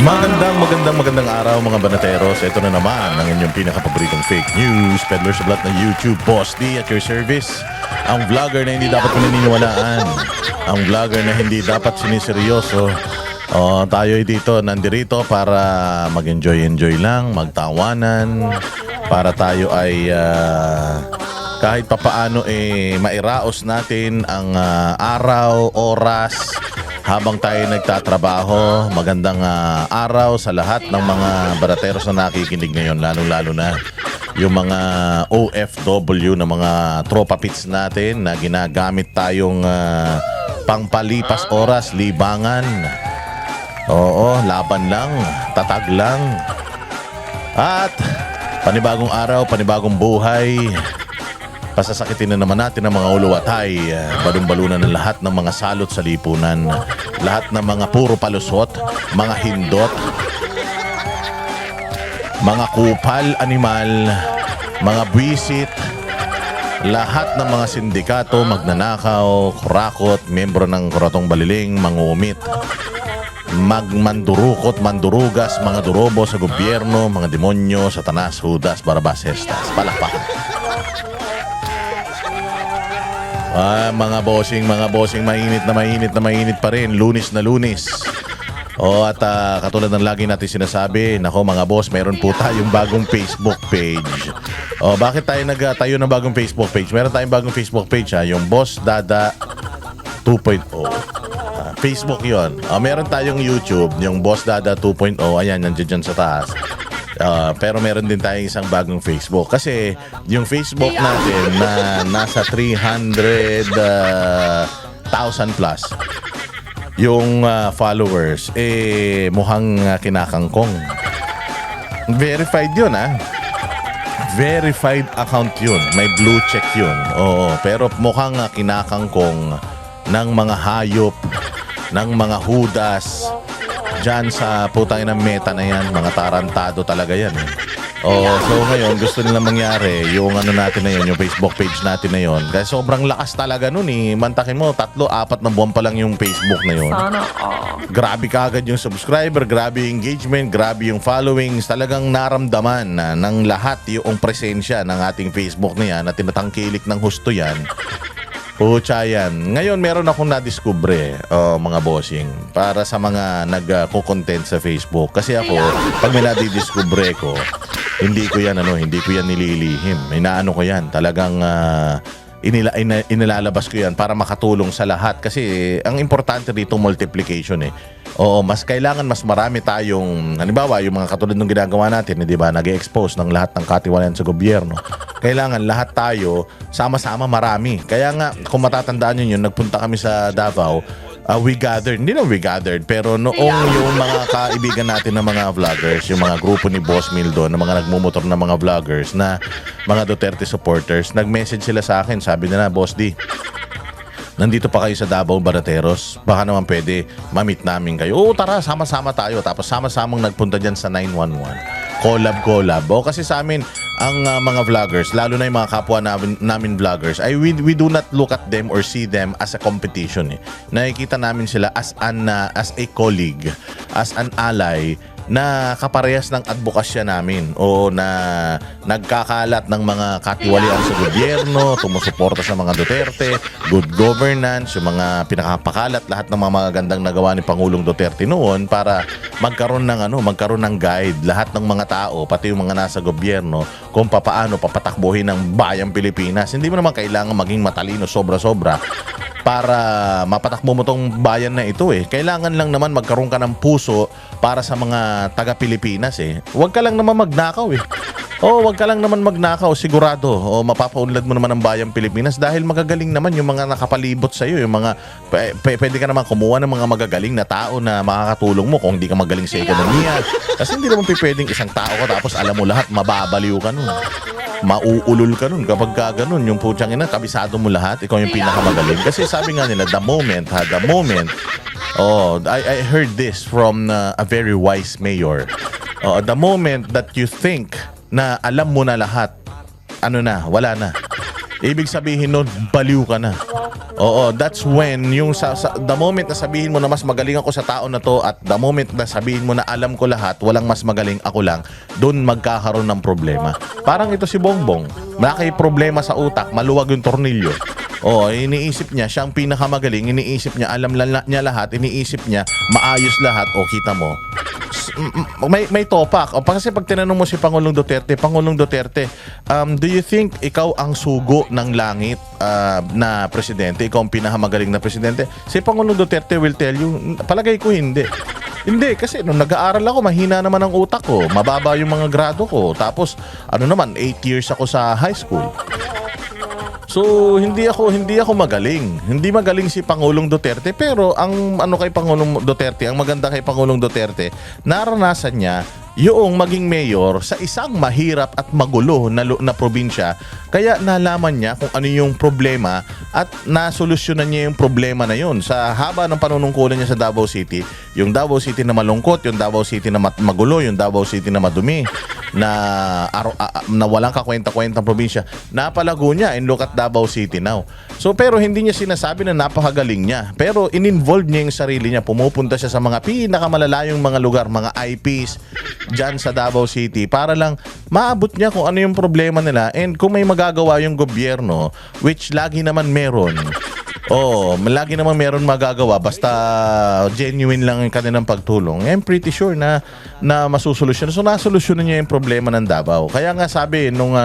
Magandang araw mga banateros. Ito na naman ang inyong pinakapaboritong fake news peddler sa blat ng YouTube, Boss D at your service. Ang vlogger na hindi dapat pinaniniwalaan, ang vlogger na hindi dapat siniseryoso. Tayo ay dito, nandirito para mag-enjoy lang, magtawanan, para tayo ay kahit papaano mairaos natin ang araw, oras, habang tayo nagtatrabaho. Magandang araw sa lahat ng mga barateros na nakikinig ngayon, lalong-lalo na yung mga OFW na mga tropa pits natin na ginagamit tayong pangpalipas oras, libangan. Oo, laban lang, tatag lang. At panibagong araw, panibagong buhay. Pasasakitin na naman natin ang mga ulo at ay balon-balunan ng lahat ng mga salot sa lipunan. Lahat ng mga puro palusot, mga hindot, mga kupal, animal, mga buwisit, lahat ng mga sindikato, magnanakaw, kurakot, membro ng Kuratong Baliling, mangumit, magmandurukot, mandurugas, mga durobo sa gobyerno, mga demonyo, Satanas, Judas, Barabas, Hestas. Palakpakan. Mga bossing, mainit pa rin. Lunis na lunis. At katulad ng lagi natin sinasabi, nako mga boss, meron po tayong bagong Facebook page. Bakit tayo nagtayo ng bagong Facebook page? Meron tayong bagong Facebook page, yung Boss Dada 2.0. Facebook yon. Meron tayong YouTube, yung Boss Dada 2.0. Ayan, nandiyan dyan sa taas. Pero meron din tayong isang bagong Facebook. Kasi yung Facebook natin na nasa 300,000 plus yung followers, mukhang kinakangkong. Verified yun, verified account yun. May blue check yun. Oo, pero mukhang kinakangkong ng mga hayop, ng mga hudas dyan sa putang ng meta na yan. Mga tarantado talaga yan. So ngayon gusto nila mangyari yung ano natin na yun, yung Facebook page natin na yun. Kasi sobrang lakas talaga nun Mantakin mo, 3-4 na buwan pa lang yung Facebook na yun. Grabe kaagad yung subscriber, grabe yung engagement, grabe yung followings. Talagang naramdaman ng lahat yung presensya ng ating Facebook na yan, at tinatangkilik ng husto yan. Pucha yan. Ngayon meron akong nadiskubre, mga bossing, para sa mga nagko-content sa Facebook. Kasi ako, pag may nadidiskubre ko, hindi ko yan nililihim. Inaano ko yan. Talagang inilalabas ko yan para makatulong sa lahat. Kasi ang importante dito multiplication mas kailangan mas marami tayong, halimbawa, yung mga katulad ng ginagawa natin, di ba, nag-expose ng lahat ng katiwalian sa gobyerno. Kailangan lahat tayo, sama-sama marami. Kaya nga, kung matatandaan nyo yun, nagpunta kami sa Davao, we gathered, hindi lang we gathered, pero noong yung mga kaibigan natin na mga vloggers, yung mga grupo ni Boss Mildo, na mga nagmumotor na mga vloggers, na mga Duterte supporters, nag-message sila sa akin, sabi nila, Boss D, nandito pa kayo sa Davao, Barateros, baka naman pwede ma-meet namin kayo. Tara, sama-sama tayo. Tapos sama-samang nagpunta dyan sa 911. Collab. Kasi sa amin, ang mga vloggers, lalo na yung mga kapwa namin vloggers, we do not look at them or see them as a competition. Nakikita namin sila as a colleague, as an ally, na kaparehas ng advokasya namin o na nagkakalat ng mga katiwalian sa gobyerno, tumusuporta sa mga Duterte, good governance, yung mga pinakapakalat lahat ng mga magagandang nagawa ni Pangulong Duterte noon para magkaroon ng guide lahat ng mga tao, pati yung mga nasa gobyerno, kung papaano papatakbuhin ng bayang Pilipinas. Hindi mo naman kailangan maging matalino sobra-sobra para mapatakbo mo tong bayan na ito Kailangan lang naman magkaroon ka ng puso para sa mga taga-Pilipinas Huwag ka lang naman magnakaw huwag ka lang naman magnakaw, sigurado. Mapapaunlad mo naman ang bayang Pilipinas dahil magagaling naman yung mga nakapalibot sa iyo, yung mga pwede ka naman kumuha ng mga magagaling na tao na makakatulong mo kung hindi ka magaling sa ekonomiya. Kasi hindi naman pwedeng isang tao ka tapos alam mo lahat, mababaliw ka nun. Mauulol ka nun kapag ganun, yung putyang ina, kabisado mo lahat, ikaw yung pinakamagaling. Kasi sabi nga nila, the moment, I heard this from a very wise mayor. The moment that you think na alam mo na lahat, wala na. ibig sabihin nun, baliw ka na. Oo, that's when yung the moment na sabihin mo na mas magaling ako sa tao na to at the moment na sabihin mo na alam ko lahat, walang mas magaling, ako lang, doon magkakaroon ng problema. Parang ito si Bongbong, may problema sa utak, maluwag yung tornilyo. Oo, iniisip niya, siyang pinakamagaling, iniisip niya, alam niya lahat, iniisip niya, maayos lahat, o kita mo. May topak. O, kasi pag tinanong mo si Pangulong Duterte, do you think ikaw ang sugo ng langit na presidente? Ikaw ang pinakamagaling na presidente? Si Pangulong Duterte will tell you, palagay ko hindi. Hindi, kasi nung nag-aaral ako, mahina naman ang utak ko. Mababa yung mga grado ko. Tapos, 8 years ako sa high school. So, hindi ako magaling. Hindi magaling si Pangulong Duterte, pero ang kay Pangulong Duterte, ang maganda kay Pangulong Duterte, naranasan niya yung maging mayor sa isang mahirap at magulo na probinsya. Kaya nalaman niya kung ano yung problema at nasolusyonan niya yung problema na yun. Sa haba ng panunungkulan niya sa Davao City, yung Davao City na malungkot, yung Davao City na magulo, yung Davao City na madumi, na walang kakwenta-kwentang probinsya, napalago niya, and look at Davao City now. So, pero hindi niya sinasabi na napakagaling niya. Pero in-involve niya yung sarili niya. Pumupunta siya sa mga pinakamalalayong mga lugar, mga IPs dyan sa Davao City, para lang maabot niya kung ano yung problema nila, and kung may magagawa yung gobyerno, which lagi naman meron. Lagi naman meron magagawa basta genuine lang yung kanilang pagtulong. I'm pretty sure na masusolusyon. So nasolusyonan niya yung problema ng Davao. Kaya nga sabi nung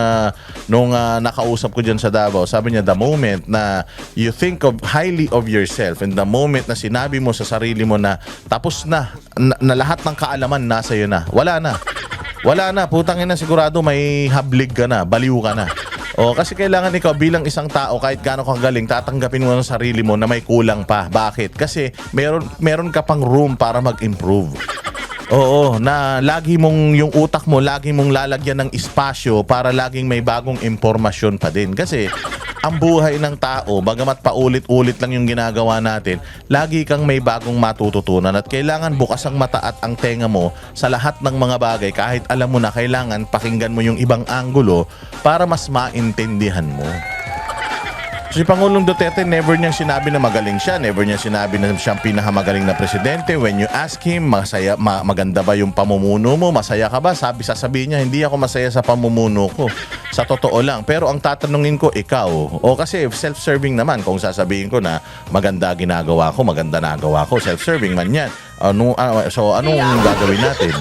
nakausap ko diyan sa Davao, sabi niya, the moment na you think highly of yourself, and the moment na sinabi mo sa sarili mo na tapos na lahat ng kaalaman nasa iyo na, wala na, putang ina, sigurado may hablig ka na, baliw ka na. Kasi kailangan ikaw bilang isang tao, kahit gaano kang galing, tatanggapin mo ng sarili mo na may kulang pa. Bakit? Kasi meron ka pang room para mag-improve. Na lagi mong yung utak mo, lagi mong lalagyan ng espasyo para laging may bagong impormasyon pa din. Kasi ang buhay ng tao, bagamat paulit-ulit lang yung ginagawa natin, lagi kang may bagong matututunan, at kailangan bukas ang mata at ang tenga mo sa lahat ng mga bagay. Kahit alam mo na, kailangan pakinggan mo yung ibang anggulo para mas maintindihan mo. Si Pangulong Duterte, never niyang sinabi na magaling siya. Never niyang sinabi na siyang pinakamagaling na presidente. When you ask him, maganda ba yung pamumuno mo? Masaya ka ba? Sasabihin niya, hindi ako masaya sa pamumuno ko. Sa totoo lang. Pero ang tatanungin ko, ikaw. Kasi self-serving naman. Kung sasabihin ko na maganda ginagawa ko, maganda nagawa ko, self-serving man yan. So anong gagawin natin?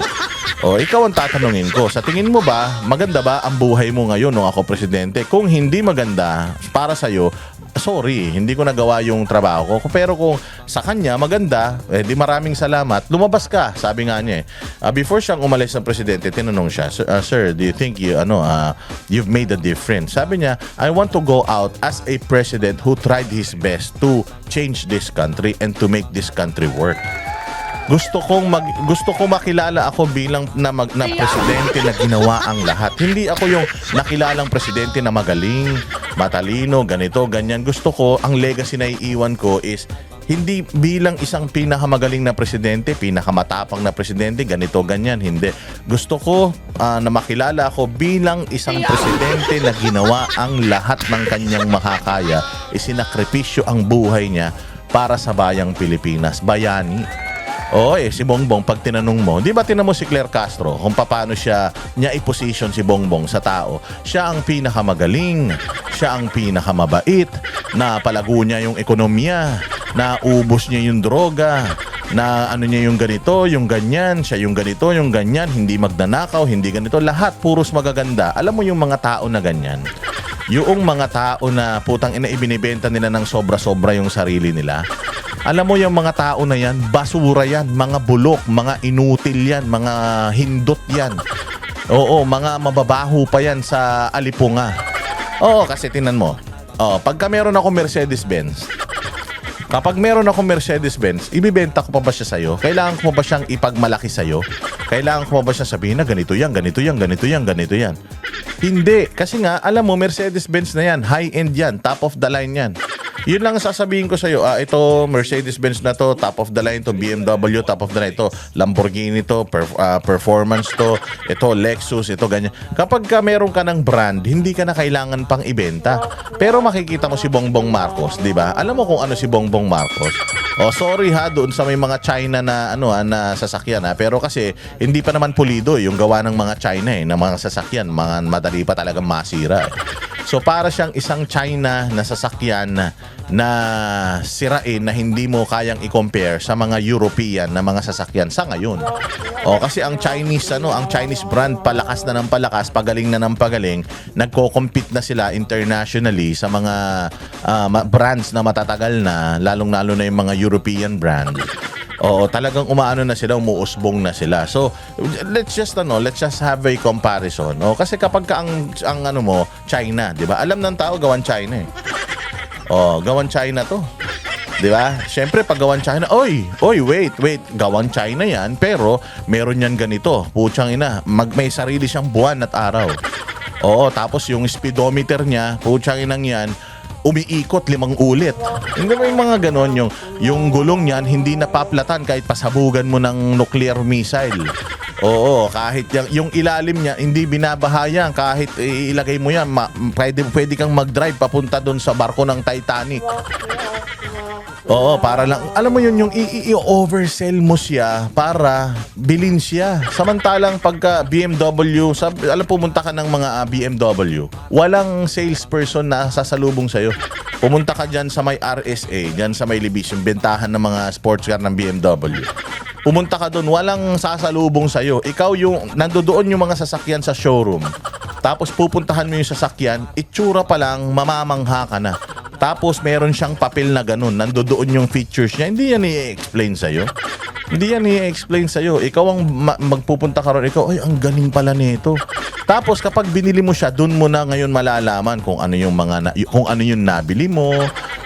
Ikaw ang tatanungin ko. Sa tingin mo ba, maganda ba ang buhay mo ngayon nung ako presidente? Kung hindi maganda para sa'yo, sorry, hindi ko nagawa yung trabaho ko. Pero kung sa kanya maganda, di maraming salamat, lumabas ka. Sabi nga niya before siyang umalis ng presidente, tinanong siya, Sir, do you think you've made a difference? Sabi niya, I want to go out as a president who tried his best to change this country and to make this country work. Gusto kong makilala ako bilang na presidente na ginawa ang lahat. Hindi ako yung nakilalang presidente na magaling, matalino, ganito, ganyan. Gusto ko, ang legacy na iiwan ko is hindi bilang isang pinakamagaling na presidente, pinakamatapang na presidente, ganito, ganyan. Hindi. Gusto ko na makilala ako bilang isang presidente na ginawa ang lahat ng kanyang makakaya. Isinakripisyo ang buhay niya para sa bayang Pilipinas. Bayani. Si Bongbong, pag tinanong mo, di ba tinanong mo si Claire Castro kung paano niya i-position si Bongbong sa tao? Siya ang pinakamagaling, siya ang pinakamabait, na palago niya yung ekonomiya, na ubos niya yung droga, na niya yung ganito, yung ganyan, siya yung ganito, yung ganyan, hindi magnanakaw, hindi ganito, lahat puros magaganda. Alam mo yung mga tao na ganyan? Yung mga tao na putang ina, ibinibenta nila ng sobra-sobra yung sarili nila. Alam mo yung mga tao na yan, basura yan, mga bulok, mga inutil yan, mga hindot yan. Mga mababaho pa yan sa alipunga. Kasi tinan mo. Pagka meron ako Mercedes-Benz, kapag meron ako Mercedes-Benz, ibibenta ko pa ba siya sa'yo? Kailangan ko ba siyang ipagmalaki sa'yo? Kailangan ko ba siya sabihin na ganito yan, ganito yan, ganito yan, ganito yan? Hindi. Kasi nga, alam mo, Mercedes-Benz na yan, high-end yan, top of the line yan. Yun lang sasabihin ko sa'yo, ito Mercedes-Benz na to, top of the line to, BMW, top of the line to, Lamborghini to, performance to, ito Lexus, ito ganyan. Kapag ka meron ka ng brand, hindi ka na kailangan pang ibenta. Pero makikita mo si Bongbong Marcos, di ba? Alam mo kung ano si Bongbong Marcos? Oh, sorry ha, doon sa may mga China na na sasakyan ha, pero kasi hindi pa naman pulido yung gawa ng mga China na mga sasakyan, mga madali pa talagang masira. So para siyang isang China na sasakyan na sirain na hindi mo kayang i-compare sa mga European na mga sasakyan sa ngayon. O kasi ang Chinese ang Chinese brand palakas na ng palakas, pagaling na ng pagaling, nagko-compete na sila internationally sa mga brands na matatagal na, lalong-lalo na yung mga European brand. Oo, talagang umaano na sila, umuusbong na sila. So, let's just have a comparison. O, kasi kapag ka ang mo, China, 'di ba? Alam ng tao gawan China eh. Oh, gawan China 'to. 'Di ba? Syempre pag gawan China, wait, gawan China 'yan, pero meron 'yan ganito. Putsang ina, may sarili siyang buwan at araw. Oo, tapos yung speedometer niya, putsang inang 'yan, umiikot 5 ulit. Hindi mo yung mga ganon, yung gulong niyan hindi napaplatan kahit pasabugan mo ng nuclear missile. Oo, kahit yung ilalim niya hindi binabahayan kahit ilagay mo yan, pwede kang mag-drive papunta doon sa barko ng Titanic. Oo, para lang, alam mo yun, yung i-oversell mo siya para bilhin siya. Samantalang pagka BMW, pumunta ka ng mga BMW, walang salesperson na sasalubong sa'yo. Pumunta ka dyan sa may RSA, dyan sa may Libis, yung bentahan ng mga sports car ng BMW. Pumunta ka doon, walang sasalubong sa'yo. Ikaw nandoon yung mga sasakyan sa showroom. Tapos pupuntahan mo yung sasakyan, itsura pa lang, mamamangha ka na. Tapos meron siyang papel na ganun, nandoon yung features niya. Hindi yan i-explain sa'yo. Hindi yan i-explain sa'yo. Ikaw ang magpupunta ka ron, ay, ang galing pala nito. Tapos kapag binili mo siya, doon mo na ngayon malalaman kung ano yung nabili mo.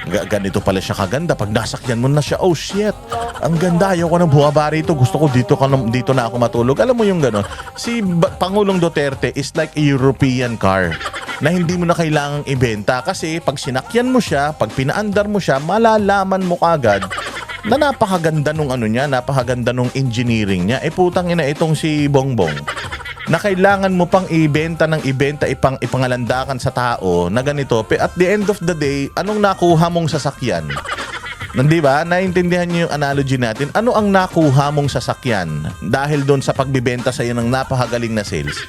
Ganito pala siya kaganda. Pag nasakyan mo na siya, oh shit, ang ganda, ayoko nang bumaba rito. Gusto ko dito na ako matulog. Alam mo yung gano'n. Si Pangulong Duterte is like a European car na hindi mo na kailangang ibenta. Kasi pag sinakyan mo siya, pag pinaandar mo siya, malalaman mo kagad na napakaganda nung napakaganda nung engineering niya. Putang ina itong si Bongbong, na kailangan mo pang ibenta ipangalandakan sa tao na ganito. At the end of the day, anong nakuha mong sasakyan? Di ba? Naintindihan niyo yung analogy natin. Ano ang nakuha mong sasakyan dahil doon sa pagbibenta sa iyo ng napakagaling na sales?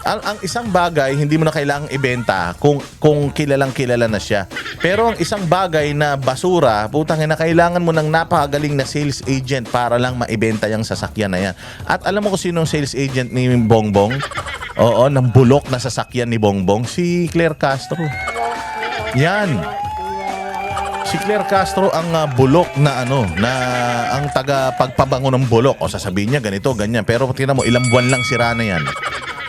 Ang isang bagay, hindi mo na kailangang ibenta kung kilalang kilala na siya. Pero ang isang bagay na basura, putang ina, kailangan mo ng napakagaling na sales agent para lang maibenta yung sasakyan na yan. At alam mo kung sino ang sales agent ni Bongbong? Oo, ng bulok na sasakyan ni Bongbong, si Claire Castro. Yan. Si Claire Castro ang bulok na ang taga pagpabango ng bulok. O sasabihin niya ganito, ganyan. Pero tingnan mo, ilang buwan lang sira na yan.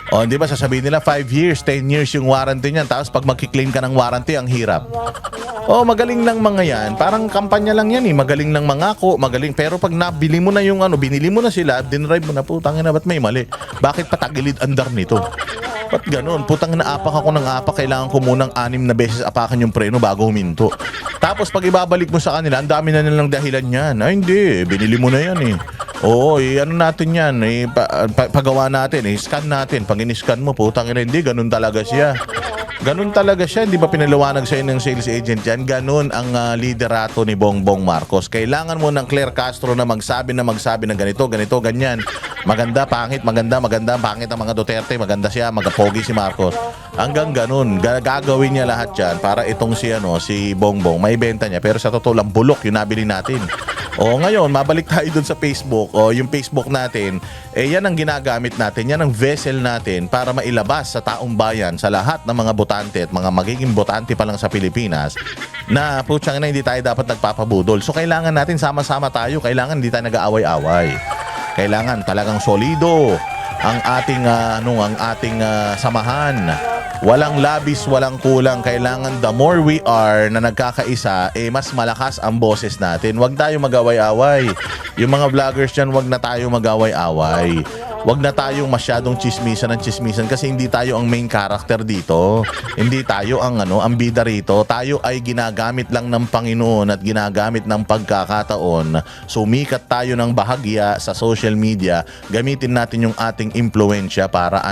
O, di ba sasabihin nila 5 years, 10 years yung warranty niyan. Tapos pag magki-claim ka ng warranty, ang hirap. O, magaling lang mga yan. Parang kampanya lang yan eh. Magaling lang mangako, magaling. Pero pag nabili mo na yung binili mo na sila, dinrive mo na, putang ina, ba't may mali? Bakit patagilid andar nito? Ba't ganun? Putang ina, apak ako ng apak. Kailangan ko munang 6 na beses apakan yung preno bago huminto. Tapos pag ibabalik mo sa kanila, ang dami na nilang dahilan yan. Ay hindi, binili mo na yan eh. Oo, natin yan, pagawa natin, scan natin. Pag in-scan mo, putang ina, hindi, ganun talaga siya. Ganun talaga siya, hindi ba pinaliwanag sa'yo ng sales agent yan? Ganun ang liderato ni Bongbong Marcos. Kailangan mo ng Claire Castro na magsabi na ganito, ganyan. Maganda, pangit, maganda, pangit ang mga Duterte, maganda siya, magapogi si Marcos. Hanggang ganun, gagawin niya lahat yan para itong si Bongbong, may benta niya. Pero sa totoo lang, bulok yung nabili natin. O ngayon, mabalik tayo dun sa Facebook. O yung Facebook natin, yan ang ginagamit natin. Yan ang vessel natin para mailabas sa taong bayan, sa lahat ng mga botante at mga magiging botante pa lang sa Pilipinas na putsang na hindi tayo dapat nagpapabudol. So kailangan natin sama-sama tayo. Kailangan hindi tayo nag-aaway-away. Kailangan talagang solido ang ating samahan. Walang labis, walang kulang. Kailangan the more we are na nagkakaisa, mas malakas ang boses natin. Huwag tayo mag-away-away. Yung mga vloggers dyan, huwag na tayo mag-away-away. wag na tayong masyadong chismisan ng chismisan kasi hindi tayo ang main character dito. Hindi tayo ang ang bida rito. Tayo ay ginagamit lang ng Panginoon at ginagamit ng pagkakataon. Sumikat tayo ng bahagya sa social media. Gamitin natin yung ating impluwensya para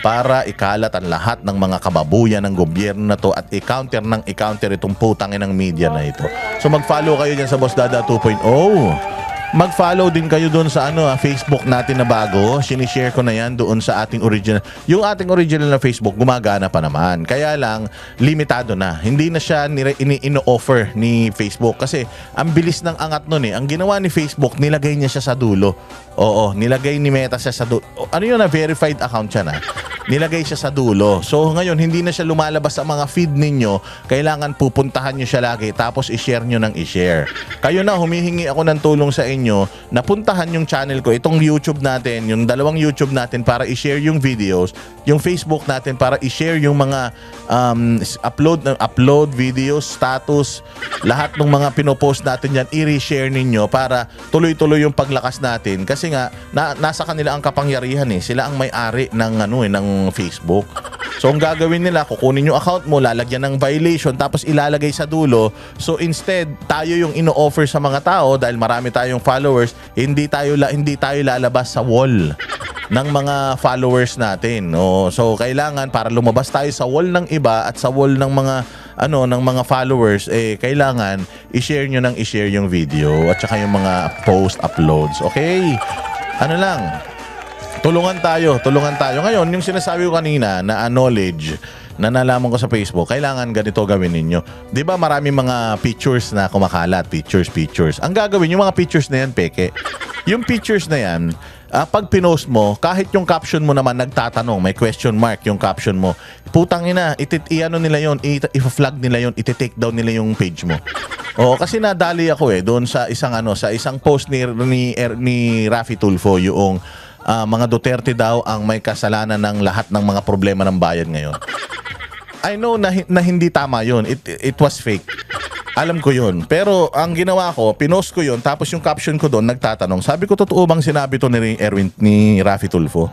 para ikalat ang lahat ng mga kababuyan ng gobyerno na to at i-counter itong putangin ng media na ito. So mag-follow kayo dyan sa Boss Dada 2.0. Mag-follow din kayo doon sa Facebook natin na bago. Sinishare ko na yan doon sa ating original. Yung ating original na Facebook, gumagana pa naman. Kaya lang, limitado na. Hindi na siya ino-offer ni Facebook. Kasi, ang bilis ng angat nun eh. Ang ginawa ni Facebook, nilagay niya siya sa dulo. Oo, nilagay ni Meta siya sa dulo. Ano yun na? Verified account siya na. Nilagay siya sa dulo. So, ngayon, hindi na siya lumalabas sa mga feed ninyo. Kailangan pupuntahan nyo siya lagi. Tapos, i-share nyo ng i-share. Kayo na, humihingi ako ng tulong sa inyo, napuntahan yung channel ko, itong YouTube natin, yung dalawang YouTube natin para i-share yung videos, yung Facebook natin para i-share yung mga upload videos, status, lahat ng mga pinopost natin yan, i-reshare ninyo para tuloy-tuloy yung paglakas natin kasi nga nasa kanila ang kapangyarihan eh. Sila ang may-ari ng ng Facebook. So ang gagawin nila, kukunin yung account mo, lalagyan ng violation tapos ilalagay sa dulo. So instead, tayo yung ino-offer sa mga tao dahil marami tayong followers, hindi tayo lalabas sa wall ng mga followers natin. So kailangan para lumabas tayo sa wall ng iba at sa wall ng mga ng mga followers, kailangan i-share nyo ng i-share yung video at saka yung mga post uploads. Okay? Tulungan tayo. Ngayon, yung sinasabi ko kanina na knowledge na nalaman ko sa Facebook, kailangan ganito gawin ninyo. 'Di ba maraming mga pictures na kumakalat, pictures. Ang gagawin, yung mga pictures na yan, peke. Yung pictures na yan, pag pinost mo, kahit yung caption mo naman nagtatanong, may question mark yung caption mo, putang ina, nila yon, i-flag nila yon, iti-take down nila yung page mo. Oo, kasi nadali ako doon sa isang post ni Raffy Tulfo, yung mga Duterte daw ang may kasalanan ng lahat ng mga problema ng bayan ngayon. I know na hindi tama yun. It was fake. Alam ko yun. Pero ang ginawa ko, pinost ko yun, tapos yung caption ko doon, nagtatanong, sabi ko, totoo bang sinabi to ni Raffy Tulfo?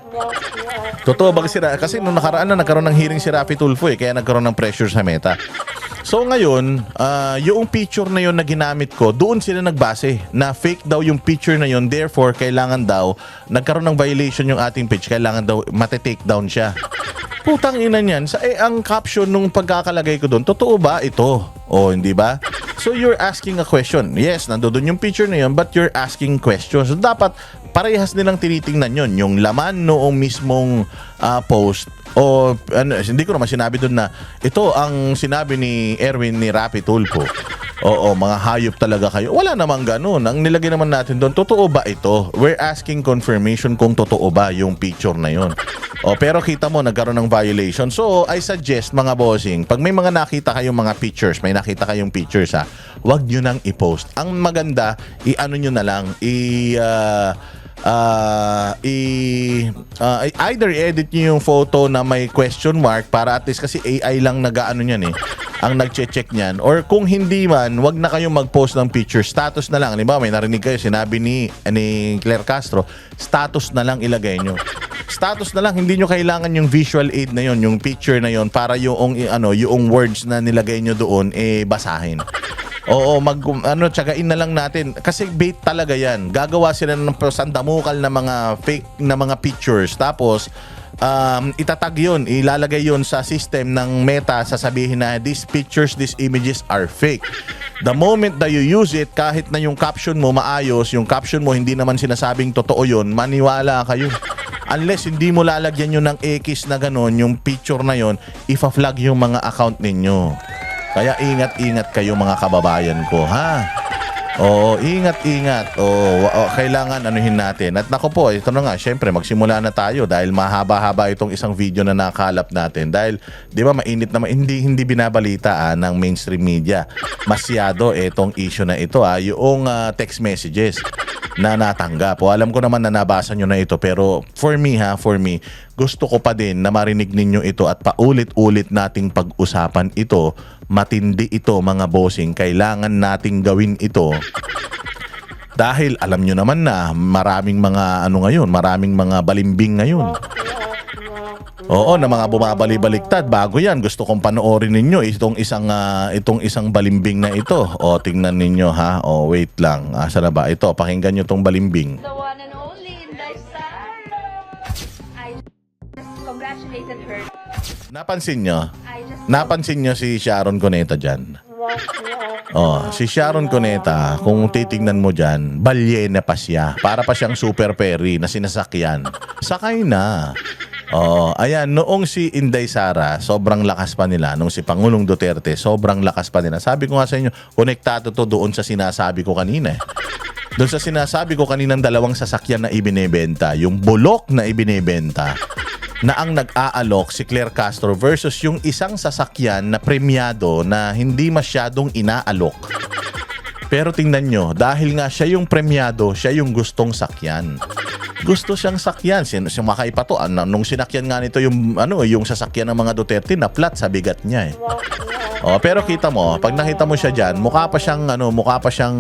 Totoo bang kasi nung nakaraan na nagkaroon ng hearing si Raffy Tulfo kaya nagkaroon ng pressure sa Meta. So ngayon, yung picture na yun na ginamit ko, doon sila nagbase na fake daw yung picture na yun. Therefore, kailangan daw, nagkaroon ng violation yung ating page, kailangan daw mati-take down siya. Putang ina niyan. Ang caption nung pagkakalagay ko doon, totoo ba ito? O, hindi ba? So, you're asking a question. Yes, nandoon yung picture na yun, but you're asking questions. So, dapat parehas nilang tinitingnan yun. Yung laman noong mismong post o hindi ko naman sinabi doon na ito ang sinabi ni Erwin ni Raffy Tulfo. Oo, mga hayop talaga kayo. Wala namang ganun. Ang nilagay naman natin doon, totoo ba ito? We're asking confirmation kung totoo ba yung picture na yun. Pero kita mo, nagkaroon ng violation. So, I suggest mga bossing, pag may mga nakita kayong mga pictures, wag nyo nang i-post. Ang maganda, i-ano nyo na lang, either edit nyo yung photo na may question mark para at least kasi AI lang nag-ano niyan ang nagche-check niyan, or kung hindi man, wag na kayong mag-post ng picture, status na lang. Halimbawa, may narinig kayo, sinabi ni Claire Castro, status na lang ilagay nyo. Status na lang, hindi nyo kailangan yung visual aid na yon, yung picture na yon para yung words na nilagay nyo doon basahin. Oo, tsagain na lang natin kasi bait talaga 'yan. Gagawa sila ng sandamukal na mga fake na mga pictures, tapos itatag 'yon, ilalagay 'yon sa system ng Meta, sasabihin na these pictures, these images are fake. The moment that you use it, kahit na yung caption mo maayos, yung caption mo hindi naman sinasabing totoo 'yon, maniwala kayo. Unless hindi mo lalagyan yun ng X na gano'n, yung picture na 'yon, ifa-flag yung mga account ninyo. Kaya ingat-ingat kayo mga kababayan ko, ha? Oo, ingat-ingat. Kailangan anuhin natin. At nako po, ito na nga, syempre magsimula na tayo dahil mahaba-haba itong isang video na nakalap natin. Dahil, di ba, mainit na hindi binabalita ng mainstream media. Masyado itong issue na ito, yung text messages na natanggap. Alam ko naman na nabasa nyo na ito, pero for me, gusto ko pa din na marinig ninyo ito at paulit-ulit nating pag-usapan ito. Matindi ito mga bossing. Kailangan nating gawin ito Dahil alam nyo naman na maraming mga ano ngayon, maraming mga balimbing ngayon. Oo, na mga bumabali-baliktad. Bago yan, gusto kong panoorin ninyo itong isang balimbing na ito. O, tingnan ninyo ha. O, wait lang. Asa na ba? Ito, pakinggan nyo tong balimbing. The one and only Inday Sara. I just congratulated her. Napansin nyo? I just Napansin nyo si Sharon Cuneta dyan? Oh, si Sharon Cuneta, kung titingnan mo dyan, balyena pa siya. Para pa siyang super Perry na sinasakyan. Sakay na. Oh, ayan, noong si Inday Sara, sobrang lakas pa nila. Nung si Pangulong Duterte, sobrang lakas pa nila. Sabi ko nga sa inyo, konektado to doon sa sinasabi ko kanina. Doon sa sinasabi ko kaninang dalawang sasakyan na ibinebenta, yung bulok na ibinebenta, na ang nag-aalok si Claire Castro versus yung isang sasakyan na premyado na hindi masyadong inaalok. Pero tingnan nyo, dahil nga siya yung premyado, siya yung gustong sakyan. Gusto siyang sakyan. Sumakay pa to. Nung sinakyan nga nito yung sasakyan ng mga Duterte na flat sa bigat niya eh. Oh, pero kita mo, pag nakita mo siya diyan, mukha pa siyang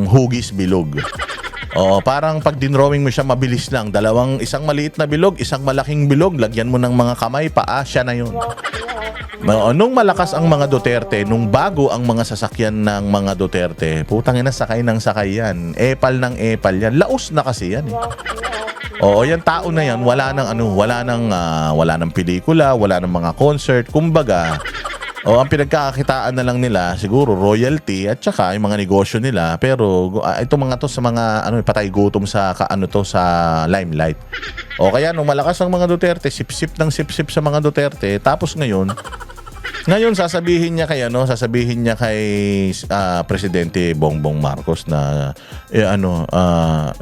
hugis bilog. Oh, parang pag dinrawing mo siya mabilis lang. Isang maliit na bilog, isang malaking bilog, lagyan mo ng mga kamay, paa, siya na yun. Nung malakas ang mga Duterte, nung bago ang mga sasakyan ng mga Duterte, putang ina, sakay ng sakay yan. Epal ng epal yan. Laos na kasi yan eh. Oo, yan tao na yan, wala nang pelikula, wala nang mga concert, kumbaga. Ang pinagkakakitaan na lang nila siguro royalty at saka yung mga negosyo nila, pero itong mga to sa mga patay gutom sa sa limelight. O kaya nung malakas ang mga Duterte, sip-sip sa mga Duterte, tapos ngayon sasabihin niya kay Presidente Bongbong Marcos na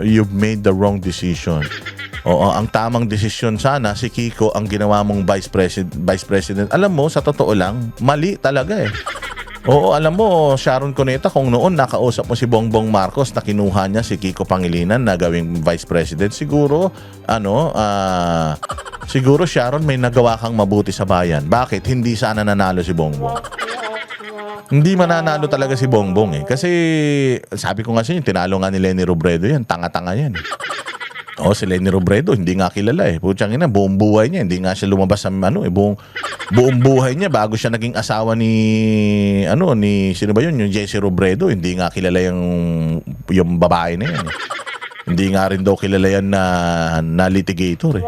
you've made the wrong decision. Oo, ang tamang desisyon sana si Kiko ang ginawa mong Vice President. Alam mo, sa totoo lang, mali talaga eh. Oo, alam mo, Sharon Cuneta, kung noon nakausap mo si Bongbong Marcos na kinuha niya si Kiko Pangilinan na gawing Vice President, siguro Sharon, may nagawa kang mabuti sa bayan. Bakit hindi sana nanalo si Bongbong? Hindi mananalo talaga si Bongbong eh. Kasi sabi ko nga sa inyo, tinalo nga ni Leni Robredo yan. Tanga-tanga yan. Si Leni Robredo, hindi nga kilala eh. Putsang ina, buong buhay niya, hindi nga siya lumabas sa buong buhay niya bago siya naging asawa ni sino ba yun? Yung Jessie Robredo, hindi nga kilala yung babae na yan eh. Hindi nga rin daw kilala yan na litigator eh.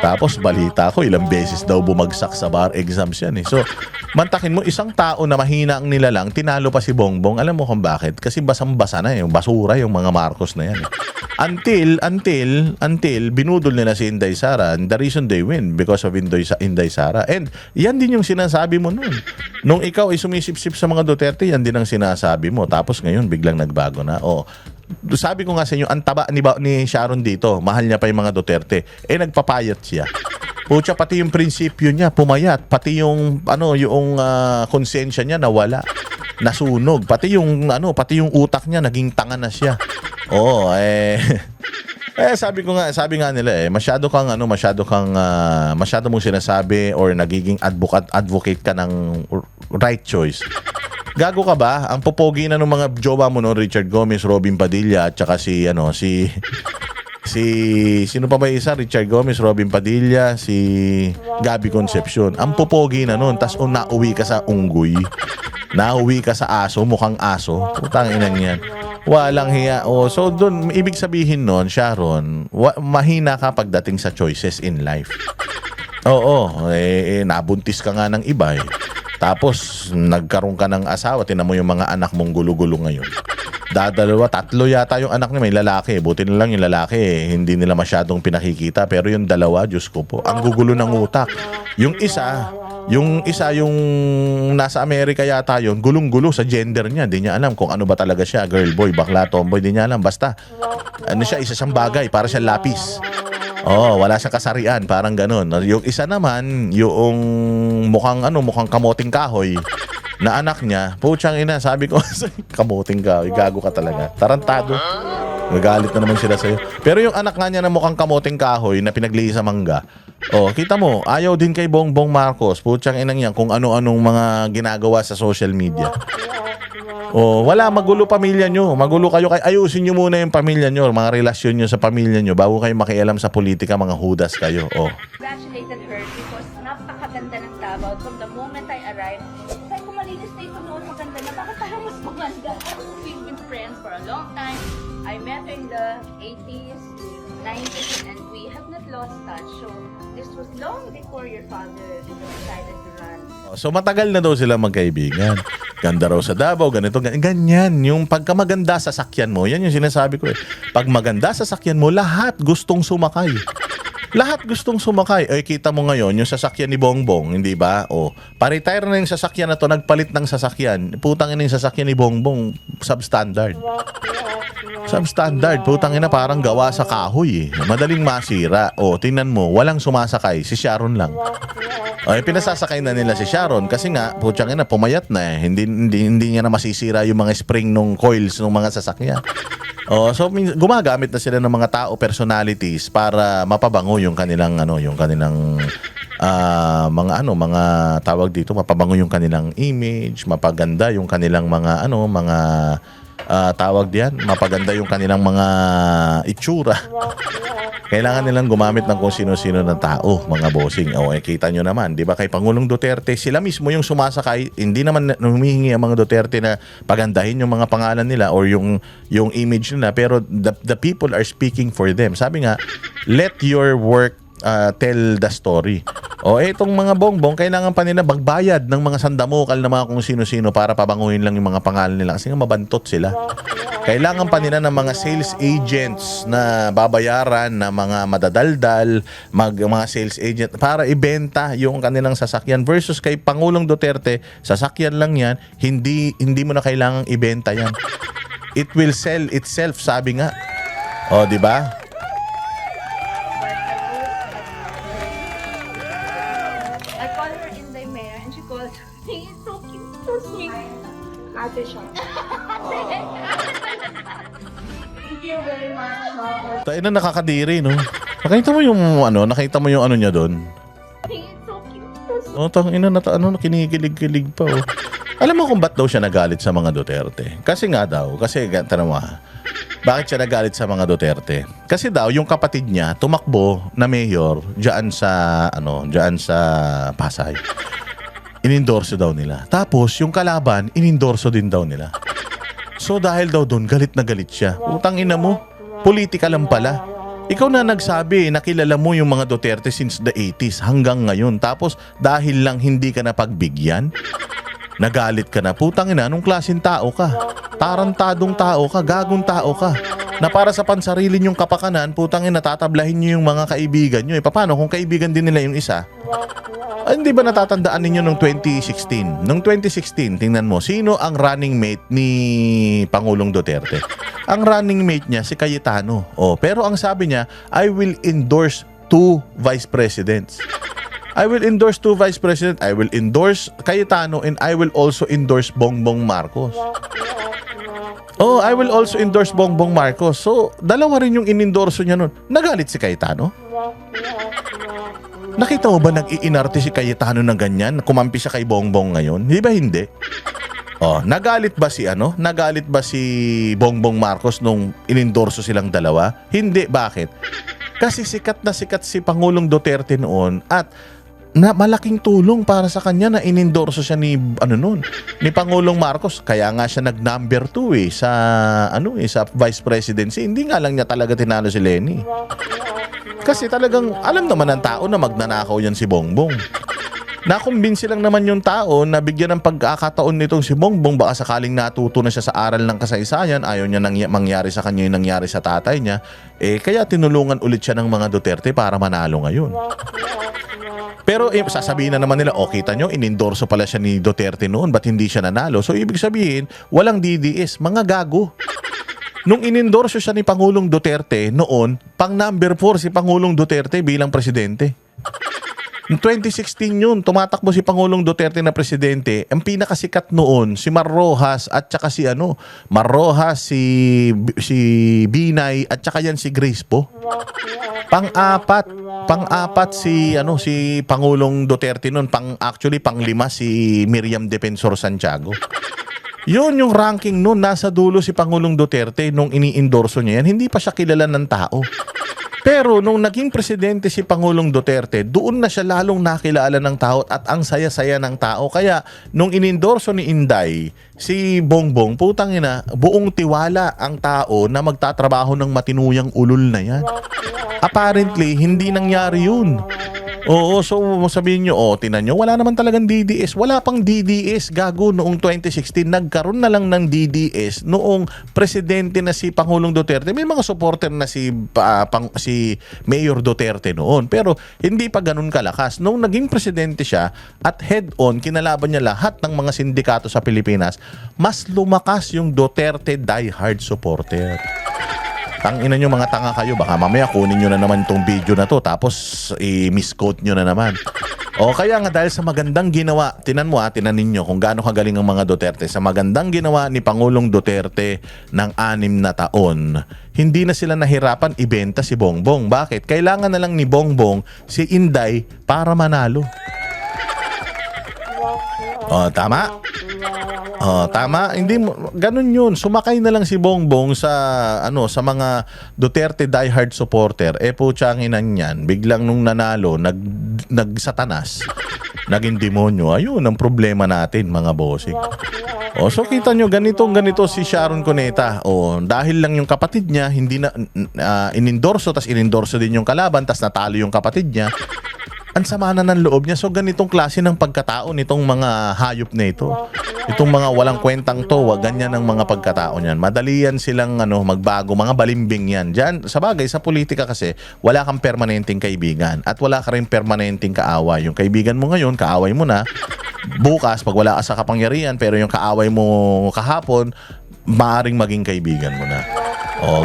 Tapos balita ko, ilang beses daw bumagsak sa bar exams yan eh. So, mantakin mo, isang tao na mahina ang nilalang, tinalo pa si Bongbong. Alam mo kung bakit? Kasi basang-basa na eh. Basura yung mga Marcos na yan eh. Until binudol nila si Inday Sara, and the reason they win because of Inday Sara. And yan din yung sinasabi mo nun. Nung ikaw ay sumisip-sip sa mga Duterte, yan din ang sinasabi mo. Tapos ngayon biglang nagbago na. Sabi ko nga sa inyo, ang taba ni Sharon dito, mahal niya pa yung mga Duterte. Nagpapayat siya. Pucha, pati yung prinsipyo niya pumayat, pati yung konsensya niya nawala. Nasunog, pati yung utak niya naging tanga na siya. Sabi nga nila masyado mong sinasabi or nagiging advocate ka ng right choice. Gago ka ba? Ang popogi na ng mga jowa mo no, Richard Gomez, Robin Padilla at saka sino pa ba isa? Richard Gomez, Robin Padilla, si Gabby Concepcion. Ang popogi na nun, tas nauwi ka sa unggoy. Nauwi ka sa aso, mukhang aso. Putang inang yan. Walang hiya. So doon, ibig sabihin nun, Sharon, mahina ka pagdating sa choices in life. Nabuntis ka nga ng iba eh. Tapos, nagkaroon ka ng asawa, tinan mo yung mga anak mong gulo-gulo ngayon. Tatlo yata yung anak niya, may lalaki. Buti na lang yung lalaki, hindi nila masyadong pinakikita. Pero yung dalawa, Diyos ko po, ang gugulo ng utak. Yung isa, yung nasa Amerika yata yun, gulong-gulo sa gender niya. Di niya alam kung ano ba talaga siya, girl, boy, bakla, tomboy, di niya alam. Basta, isa siyang bagay, para siyang lapis. Wala siyang kasarian, parang ganun. Yung isa naman, yung mukhang kamoting kahoy na anak niya, putsang ina, sabi ko, kamoting kahoy, gago ka talaga. Tarantado. Magalit na naman sila sa'yo. Pero yung anak nga niya na mukhang kamoting kahoy na pinaglihi sa mangga, kita mo, ayaw din kay Bongbong Marcos, putsang inang yan, kung ano-anong mga ginagawa sa social media. O, wala, magulo pamilya nyo. Magulo kayo. Ayusin nyo muna yung pamilya nyo, mga relasyon nyo sa pamilya nyo bago kayo makialam sa politika, mga hudas kayo. O. Congratulated her because napakaganda ng Davao. From the moment I arrived, sabi ko malinis na ito noon, maganda na. Bakit parang mas maganda? We've been friends for a long time. I met her in the 80s, 90s, and we have not lost touch. So, this was long before your father decided to run. So matagal na daw sila magkaibigan. Ganda raw sa Davao, ganito, ganyan. Yung pagka maganda sa sakyan mo, yan yung sinasabi ko eh. Pag maganda sa sakyan mo, lahat gustong sumakay. Lahat gustong sumakay. Ay, kita mo ngayon, yung sasakyan ni Bongbong, hindi ba? O, pa-retire na yung sasakyan na to, nagpalit ng sasakyan. Putang ina yung sasakyan ni Bongbong, substandard. Substandard, putang ina parang gawa sa kahoy eh. Madaling masira. O, tingnan mo, walang sumasakay, si Sharon lang. O, pinasasakay na nila si Sharon kasi nga, putang ina, pumayat na eh. Hindi niya na masisira yung mga spring nung coils ng mga sasakyan. So gumagamit na sila ng mga tao, personalities para mapabango yung kanilang mga tawag dito, mapabango yung kanilang image, mapaganda yung kanilang mga tawag diyan, mapaganda yung kanilang mga itsura. Kailangan nilang gumamit ng kung sino-sino ng tao, mga bossing. Kita nyo naman, di ba kay Pangulong Duterte, sila mismo yung sumasakay, hindi naman humihingi ang mga Duterte na pagandahin yung mga pangalan nila or yung image nila, pero the people are speaking for them. Sabi nga, let your work tell the story. Itong mga bongbong, kailangan pa nila magbayad ng mga sandamukal na mga kung sino-sino para pabanguhin lang yung mga pangalan nila kasi nga mabantot sila. Kailangan pa nila ng mga sales agents na babayaran na mga madadaldal, mga sales agent para ibenta yung kanilang sasakyan versus kay Pangulong Duterte, sasakyan lang yan, hindi mo na kailangang ibenta yan. It will sell itself, sabi nga. Di ba? I call her in the mayor and she calls me. It's so cute, so sweet. Ate siya. Thank you very much. Tayo na nakakadiri, no? Nakita mo yung ano niya doon? It's so cute, so sweet. Kinikilig-kilig pa, oh. Alam mo kung ba't daw siya nagalit sa mga Duterte? Kasi tanong mo, bakit siya nagalit sa mga Duterte? Kasi daw, yung kapatid niya, tumakbo na mayor diyan sa Pasay. Inendorso daw nila. Tapos, yung kalaban, inendorso din daw nila. So, dahil daw doon, galit na galit siya. Utang ina mo, politika lang pala. Ikaw na nagsabi, nakilala mo yung mga Duterte since the 80s hanggang ngayon. Tapos, dahil lang hindi ka napagbigyan, nagalit ka na. Putang ina, anong klaseng tao ka? Tarantadong tao ka, gagong tao ka. Na para sa pansarili nyong kapakanan, putang ina, tatablahin nyo yung mga kaibigan nyo. Paano kung kaibigan din nila yung isa? Hindi ba natatandaan ninyo nung 2016? Nung 2016, tingnan mo, sino ang running mate ni Pangulong Duterte? Ang running mate niya, si Cayetano. Pero ang sabi niya, I will endorse 2 vice presidents. I will endorse 2 vice president. I will endorse Cayetano and I will also endorse Bongbong Marcos. I will also endorse Bongbong Marcos. So, dalawa rin yung inendorso niya nun. Nagalit si Cayetano? Nakita mo ba nag-iinarte si Cayetano na ganyan? Kumampi siya kay Bongbong ngayon? Di ba hindi? Nagalit ba si Bongbong Marcos nung inendorso silang dalawa? Hindi. Bakit? Kasi sikat na sikat si Pangulong Duterte noon at malaking tulong para sa kanya na inendorso siya ni Pangulong Marcos. Kaya nga siya nag-number 2 sa vice presidency. Hindi nga lang niya talaga tinalo si Lenny. Kasi talagang alam naman ng tao na magnanakaw yan si Bongbong. Nakumbinsi lang naman yung tao na bigyan ng pagkakataon nitong si Bongbong, baka sakaling natuto na siya sa aral ng kasaysayan, ayaw niya mangyari sa kanya yung nangyari sa tatay niya, kaya tinulungan ulit siya ng mga Duterte para manalo ngayon. Pero sasabihin na naman nila, kita nyo, inendorso pala siya ni Duterte noon, ba't hindi siya nanalo? So ibig sabihin, walang DDS, mga gago. Nung inendorso siya ni Pangulong Duterte noon, pang number 4 si Pangulong Duterte bilang presidente. Noong 2016 yun, tumatakbo si Pangulong Duterte na presidente. Ang pinakasikat noon, si Mar Rojas at saka si Mar Rojas, si Binay at saka yan si Grace po. Pang-apat si Pangulong Duterte noon, pang-5 si Miriam Defensor Santiago. Yun yung ranking noon, nasa dulo si Pangulong Duterte nung ini-endorso niya yan, hindi pa siya kilala ng tao. Pero nung naging presidente si Pangulong Duterte, doon na siya lalong nakilala ng tao at ang saya-saya ng tao. Kaya nung inendorso ni Inday, si Bongbong, putang ina, buong tiwala ang tao na magtatrabaho ng matinuyang ulol na yan. Apparently, hindi nangyari yun. Oo, so sabihin nyo, tinan nyo, wala naman talagang DDS. Wala pang DDS, gago, noong 2016. Nagkaroon na lang ng DDS noong presidente na si Pangulong Duterte. May mga supporter na si Mayor Duterte noon. Pero hindi pa ganun kalakas. Noong naging presidente siya at head-on, kinalaban niya lahat ng mga sindikato sa Pilipinas, mas lumakas yung Duterte diehard supporter. Tangina nyo mga tanga kayo, baka mamaya kunin nyo na naman itong video na to tapos i-misquote nyo na naman. O kaya nga dahil sa magandang ginawa, tinan ninyo kung gaano kagaling ang mga Duterte. Sa magandang ginawa ni Pangulong Duterte ng 6 na taon, hindi na sila nahirapan ibenta si Bongbong. Bakit? Kailangan na lang ni Bongbong si Inday para manalo. Tama? Tama, hindi ganun 'yun. Sumakay na lang si Bongbong sa mga Duterte diehard supporter. Putsangin niyan, biglang nung nanalo, nagsatanas. Naging demonyo. Ayun ang problema natin, mga bossing. So kita nyo, ganito si Sharon Cuneta. Dahil lang yung kapatid niya hindi na inendorso, tas inendorso din yung kalaban, tas natalo yung kapatid niya. Ang sama na ng loob niya. So ganitong klase ng pagkatao nitong mga hayop na ito. Itong mga walang kwentang to, ganyan ang mga pagkatao niyan. Madali yan silang magbago, mga balimbing yan. Diyan, sa bagay, sa politika kasi, wala kang permanenteng kaibigan at wala ka rin permanenteng kaaway. Yung kaibigan mo ngayon, kaaway mo na. Bukas, pag wala ka sa kapangyarihan, pero yung kaaway mo kahapon, maaring maging kaibigan mo na.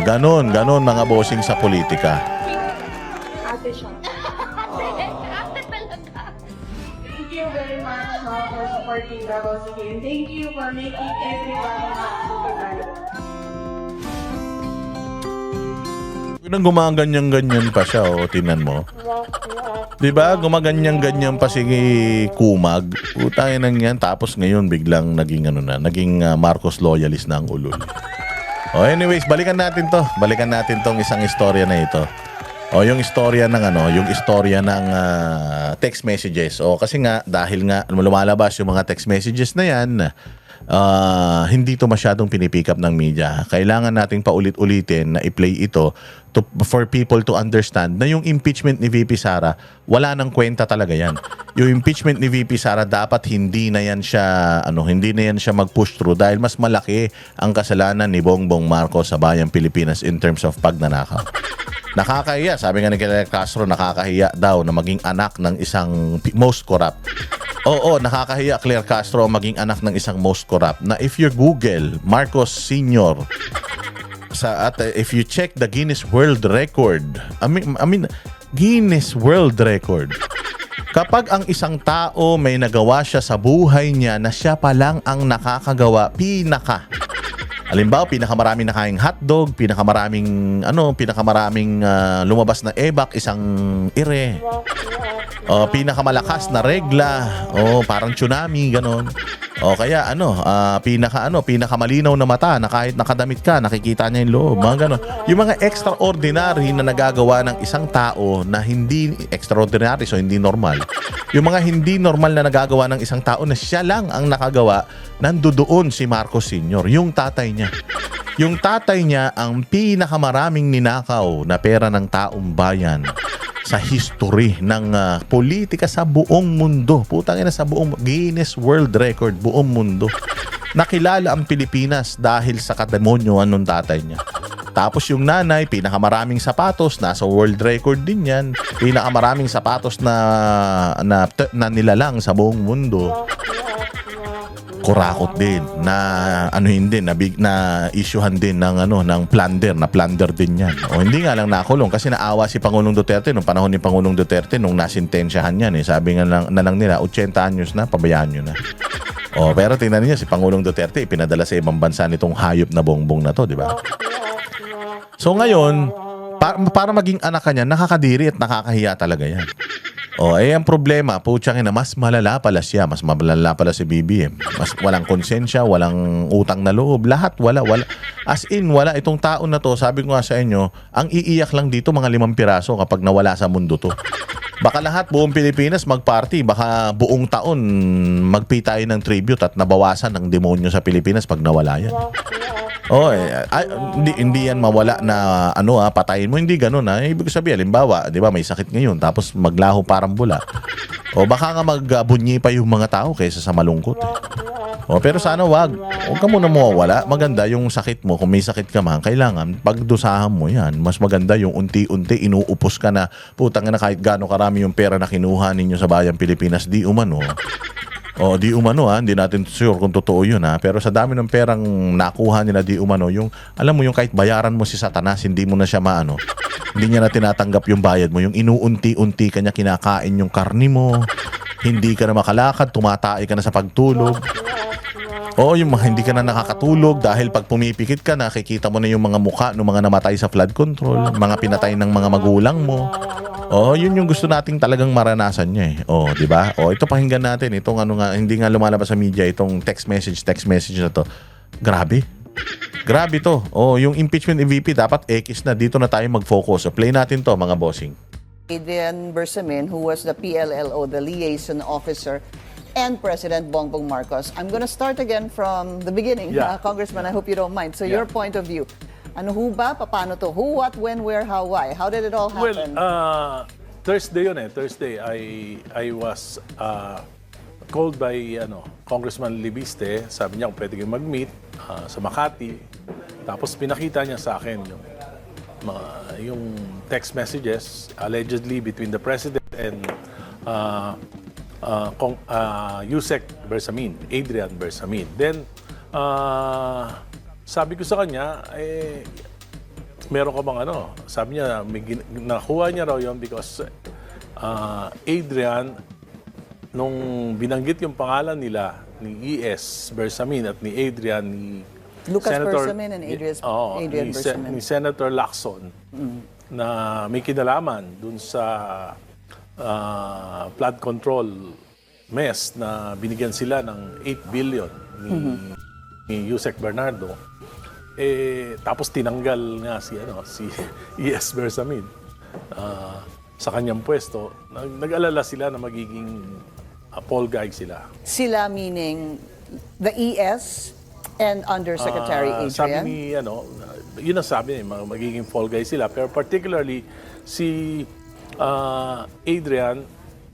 Ganon mga bossing sa politika. Ate siya. Ate talaga. Thank you very much for supporting the Boss Game. Thank you for making everybody happy. Nang gumaganyan-ganyan pa siya, tinan mo. 'Di ba? Gumaganyan-ganyan pa si Kumag. Utangin nang yan, tapos ngayon biglang naging Marcos loyalist na ang ulol. Anyways, balikan natin 'to. Balikan natin 'tong isang istorya na ito. Yung istorya ng text messages. Kasi nga dahil nga lumalabas yung mga text messages na yan, hindi to masyadong pinipick up ng media. Kailangan nating paulit-ulitin na i-play ito for people to understand na yung impeachment ni VP Sara, wala nang kwenta talaga yan. Yung impeachment ni VP Sara dapat hindi na yan siya mag-push through dahil mas malaki ang kasalanan ni Bongbong Marcos sa bayang Pilipinas in terms of pagnanakaw. Nakakahiya, sabi nga ni Claire Castro, nakakahiya daw na maging anak ng isang most corrupt. Nakakahiya, Claire Castro, maging anak ng isang most corrupt. Na if you Google Marcos Sr. If you check the Guinness World Record, Guinness World Record, kapag ang isang tao may nagawa siya sa buhay niya na siya pa lang ang nakakagawa, halimbawa, pinakamaraming nakaing hotdog, pinakamaraming lumabas na ebak, isang ire. Pinakamalakas na regla, parang tsunami, ganon. Kaya pinakamalinaw na mata na kahit nakadamit ka, nakikita niya yung loob, mga ganon. Yung mga extraordinary na nagagawa ng isang tao na hindi extraordinary, so hindi normal. Yung mga hindi normal na nagagawa ng isang tao na siya lang ang nakagawa, nandoon si Marcos Sr., yung tatay niya. Yung tatay niya ang pinakamaraming ninakaw na pera ng taong bayan sa history ng politika sa buong mundo. Putang ina, sa buong Guinness World Record, buong mundo. Nakilala ang Pilipinas dahil sa kademonyoan ng tatay niya. Tapos yung nanay, pinakamaraming sapatos, nasa world record din yan. Pinakamaraming sapatos na nilalang sa buong mundo. Kurakot din na issuehan din ng plunder din yan. Hindi nga lang nakulong kasi naawa si Pangulong Duterte nung panahon ni Pangulong Duterte nung nasintensyahan yan. Sabi nga na lang nila 80 anyos na, pabayaan nyo na. Pero tingnan niyo si Pangulong Duterte pinadala sa ibang bansa nitong hayop na Bongbong na to, di ba? So ngayon, para maging anak ka niya, nakakadiri at nakakahiya talaga yan. Ang problema, putsang ina, mas malala pala siya, mas malala pala si BBM. Mas walang konsensya, walang utang na loob, lahat wala. As in, wala. Itong taon na to, sabi ko nga sa inyo, ang iiyak lang dito mga 5 piraso kapag nawala sa mundo to. Baka lahat, buong Pilipinas magparty, baka buong taon magpi tayo ng tribute at nabawasan ng demonyo sa Pilipinas pag nawala yan. Hindi yan mawala na patayin mo, hindi ganoon Ibig sabihin, halimbawa, 'di ba, may sakit ngayon tapos maglaho parang bula. Baka nga magbunyi pa yung mga tao kaysa sa malungkot. Pero sana wag ka muna mawawala. Maganda yung sakit mo, kung may sakit ka man, kailangan pagdusahan mo yan. Mas maganda yung unti-unti inuupos ka na, putang na kahit gaano karami yung pera na kinuha ninyo sa bayang Pilipinas, di umano. Di umano hindi natin sure kung totoo yun pero sa dami ng perang nakuha nila di umano, yung alam mo yung kahit bayaran mo si Satanas, hindi mo na siya hindi niya na tinatanggap yung bayad mo, yung inuunti-unti kanya kinakain yung karni mo, hindi ka na makalakad, tumatay ka na sa pagtulog. Yung mga hindi ka na nakakatulog dahil pag pumipikit ka, nakikita mo na yung mga mukha ng mga namatay sa flood control, mga pinatay ng mga magulang mo. Yun yung gusto nating talagang maranasan niya di ba? Ito pakinggan natin itong hindi nga lumalabas sa media, itong text message na to. Grabe to. Yung impeachment ni VP dapat X na, dito na tayo mag-focus. Play natin to mga bossing. Adrian Bersamin, who was the PLLO, the liaison officer, and President Bongbong Marcos. I'm going to start again from the beginning, Congressman. I hope you don't mind. So your point of view. Ano ho ba? Paano to? Who, what, when, where, how, why? How did it all happen? Well, Thursday yun Thursday, I was called by Congressman Libiste. Sabi niya kung pwede kayong mag-meet sa Makati. Tapos pinakita niya sa akin yung text messages allegedly between the President and Yusek Bersamin, Adrian Bersamin. Then, sabi ko sa kanya, meron ka bang Sabi niya, nakuha niya raw yun because Adrian, nung binanggit yung pangalan nila, ni E.S. Bersamin at ni Adrian, ni Lucas Senator, Bersamin and Adrian Bersamin. Ni Senator Lacson, na may kinalaman dun sa flood control mess na binigyan sila ng 8 billion ni Yusek Bernardo. Tapos tinanggal nga si E.S. Bersamin sa kanyang pwesto. Nag-alala sila na magiging Paul Guy sila. Sila meaning the ES and Undersecretary Adrian? Sabi ni, yun ang sabi niya, magiging Paul Guy sila. Pero particularly, si Adrian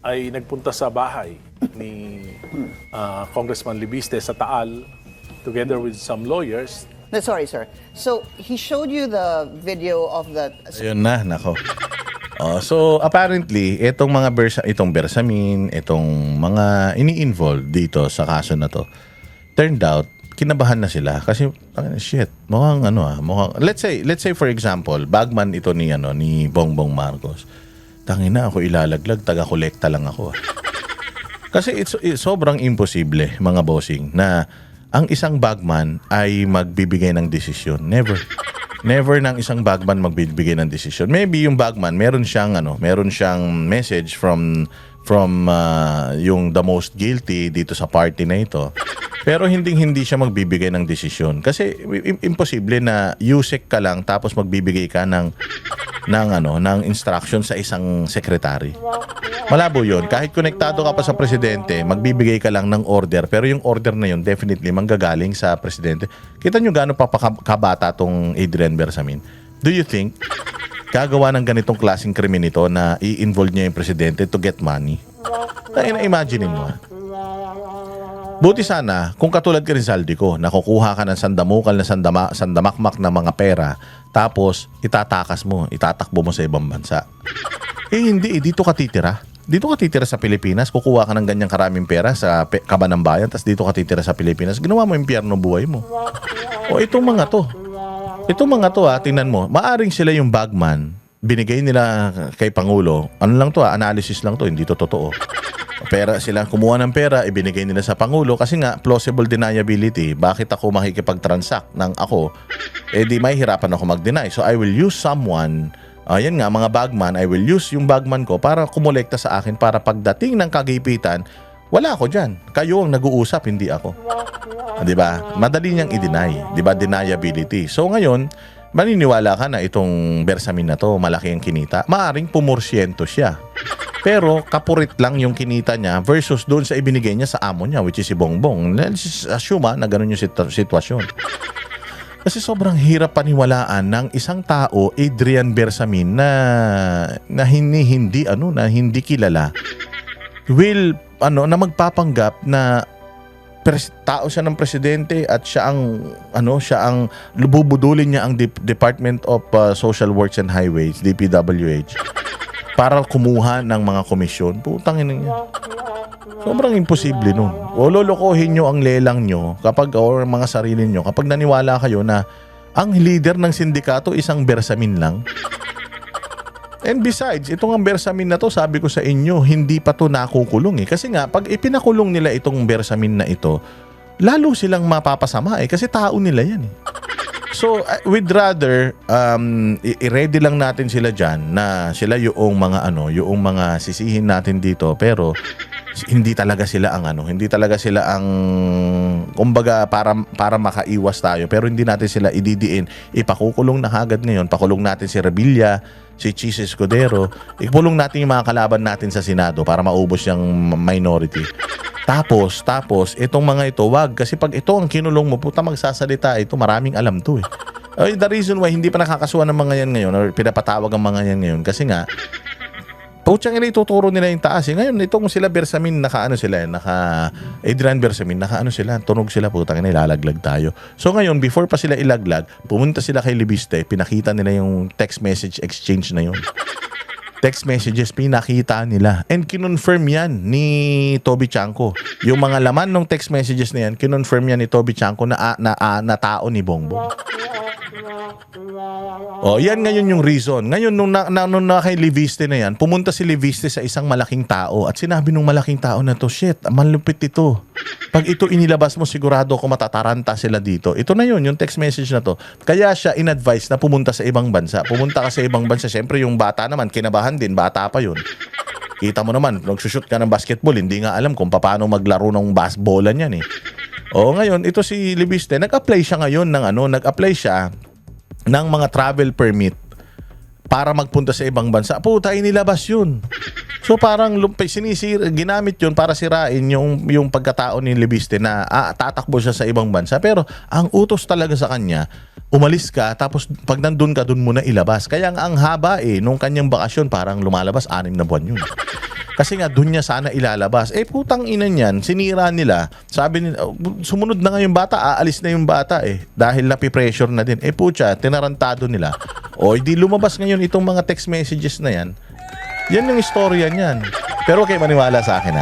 ay nagpunta sa bahay ni Congressman Libiste sa Taal together with some lawyers. No, sorry, sir. So, he showed you the video of the... Ayun na, nako. So apparently, itong Bersamin, itong mga ini-involve dito sa kaso na to, turned out, kinabahan na sila kasi shit, mukhang let's say for example, bagman ito ni Bongbong Marcos. Tangina ako ilalaglag, taga-kolekta lang ako. Kasi it's sobrang imposible, mga bossing, na ang isang bagman ay magbibigay ng desisyon. Never nang isang bagman magbibigay ng desisyon. Maybe yung bagman, meron siyang message from yung the most guilty dito sa party na ito. Pero hindi siya magbibigay ng desisyon. Kasi imposible na Yusek ka lang tapos magbibigay ka ng instruction sa isang secretary. Malabo yun. Kahit konektado ka pa sa presidente, magbibigay ka lang ng order. Pero yung order na yun, definitely manggagaling sa presidente. Kita nyo gaano pa kabata tong Adrian Bersamin. Do you think gagawa ng ganitong klaseng krimen ito na i-involve niya yung presidente to get money? Imagine mo. Buti sana, kung katulad ka rin sa Aldico, nakukuha ka ng sandamukal na sandamakmak na mga pera, tapos itatakas mo, itatakbo mo sa ibang bansa. Hindi, dito ka titira. Dito ka titira sa Pilipinas, kukuha ka ng ganyang karaming pera sa kaban ng bayan, tapos dito ka titira sa Pilipinas, ginawa mo impyerno buhay mo. Itong mga to, tingnan mo, maaring sila yung bagman, binigay nila kay Pangulo, analysis lang to, hindi to totoo. Pera sila, kumuha ng pera, ibinigay nila sa Pangulo kasi nga, plausible deniability. Bakit ako makikipag-transact ng ako? Di mahihirapan ako mag-deny. So I will use someone Yan nga, mga bagman, I will use yung bagman ko para kumolekta sa akin para pagdating ng kagipitan, wala ako dyan. Kayo ang nag-uusap, hindi ako. Di ba? Madali niyang i-deny. Di ba? Deniability. So ngayon, maniniwala ka na itong Bersamin na to, malaki ang kinita. Maaring pumorsyento siya. Pero kapurit lang yung kinita niya versus doon sa ibinigay niya sa amo niya, which is si Bongbong. Let's assume na ganun yung sitwasyon. Kasi sobrang hirap paniwalaan ng isang tao, Adrian Bersamin, na hindi kilala. Na magpapanggap na tao siya ng presidente at siya ang bubudulin niya ang Department of Social Works and Highways, DPWH, para kumuha ng mga komisyon. Putang ina niya. Sobrang imposible nun. O lolokohin nyo ang lelang nyo or mga sarili nyo kapag naniwala kayo na ang leader ng sindikato isang Bersamin lang. And besides, itong ang Bersamin na to, sabi ko sa inyo, hindi pa to nakukulong eh. Kasi nga, pag ipinakulong nila itong Bersamin na ito, lalo silang mapapasama eh. Kasi tao nila yan eh. So, we'd rather i-ready lang natin sila dyan na sila yung mga sisihin natin dito. Pero hindi talaga sila ang kumbaga para makaiwas tayo, pero hindi natin sila ididiin. Ipakukulong na agad ngayon. Pakulong natin si Revilla, si Chis Escudero, ikulong natin yung mga kalaban natin sa Senado para maubos yung minority. Tapos itong mga ito, wag, kasi pag ito ang kinulong mo, puta, magsasalita ito, maraming alam to eh. The reason why hindi pa nakakasuhan ng mga yan ngayon or pinapatawag ang mga yan ngayon kasi nga putsang ina, ituturo nila yung taas eh. Ngayon, itong sila Bersamin, Adrian Bersamin, tunog sila, putang ina, ilalaglag tayo. So ngayon, before pa sila ilaglag, pumunta sila kay Libiste, pinakita nila yung text message exchange na yun. Text messages, pinakita nila. And kinonfirm yan ni Toby Chanko. Yung mga laman ng text messages na yan, kinonfirm yan ni Toby Chanko na tao ni Bongbong. Yan ngayon yung reason. Ngayon, nung kay Liviste na yan, pumunta si Liviste sa isang malaking tao at sinabi nung malaking tao na to, shit, malupit ito. Pag ito inilabas mo, sigurado ko matataranta sila dito. Ito na yun, yung text message na to. Kaya siya in-advise na pumunta sa ibang bansa. Pumunta ka sa ibang bansa. Siyempre, yung bata naman, kinabahan din, bata pa yun. Kita mo naman, nagsushoot ka ng basketball, hindi nga alam kung paano maglaro ng basketballan yan eh. Ngayon, ito si Liviste, nag-apply siya ngayon ng mga travel permit para magpunta sa ibang bansa. Puta, inilabas yun. So parang ginamit yun para sirain yung pagkatao ni Libiste na tatakbo siya sa ibang bansa. Pero ang utos talaga sa kanya, umalis ka, tapos pag nandun ka, dun mo na ilabas. Kaya nga ang haba nung kanyang bakasyon, parang lumalabas 6 na buwan yun. Kasi nga, dun niya sana ilalabas. Putang ina niyan, sinira nila. Sabi nila, sumunod na nga yung bata, aalis na yung bata dahil napipressure na din. Putya, tinarantado nila. Di lumabas ngayon itong mga text messages na yan. Yan yung istorya niyan. Pero okay, maniwala sa akin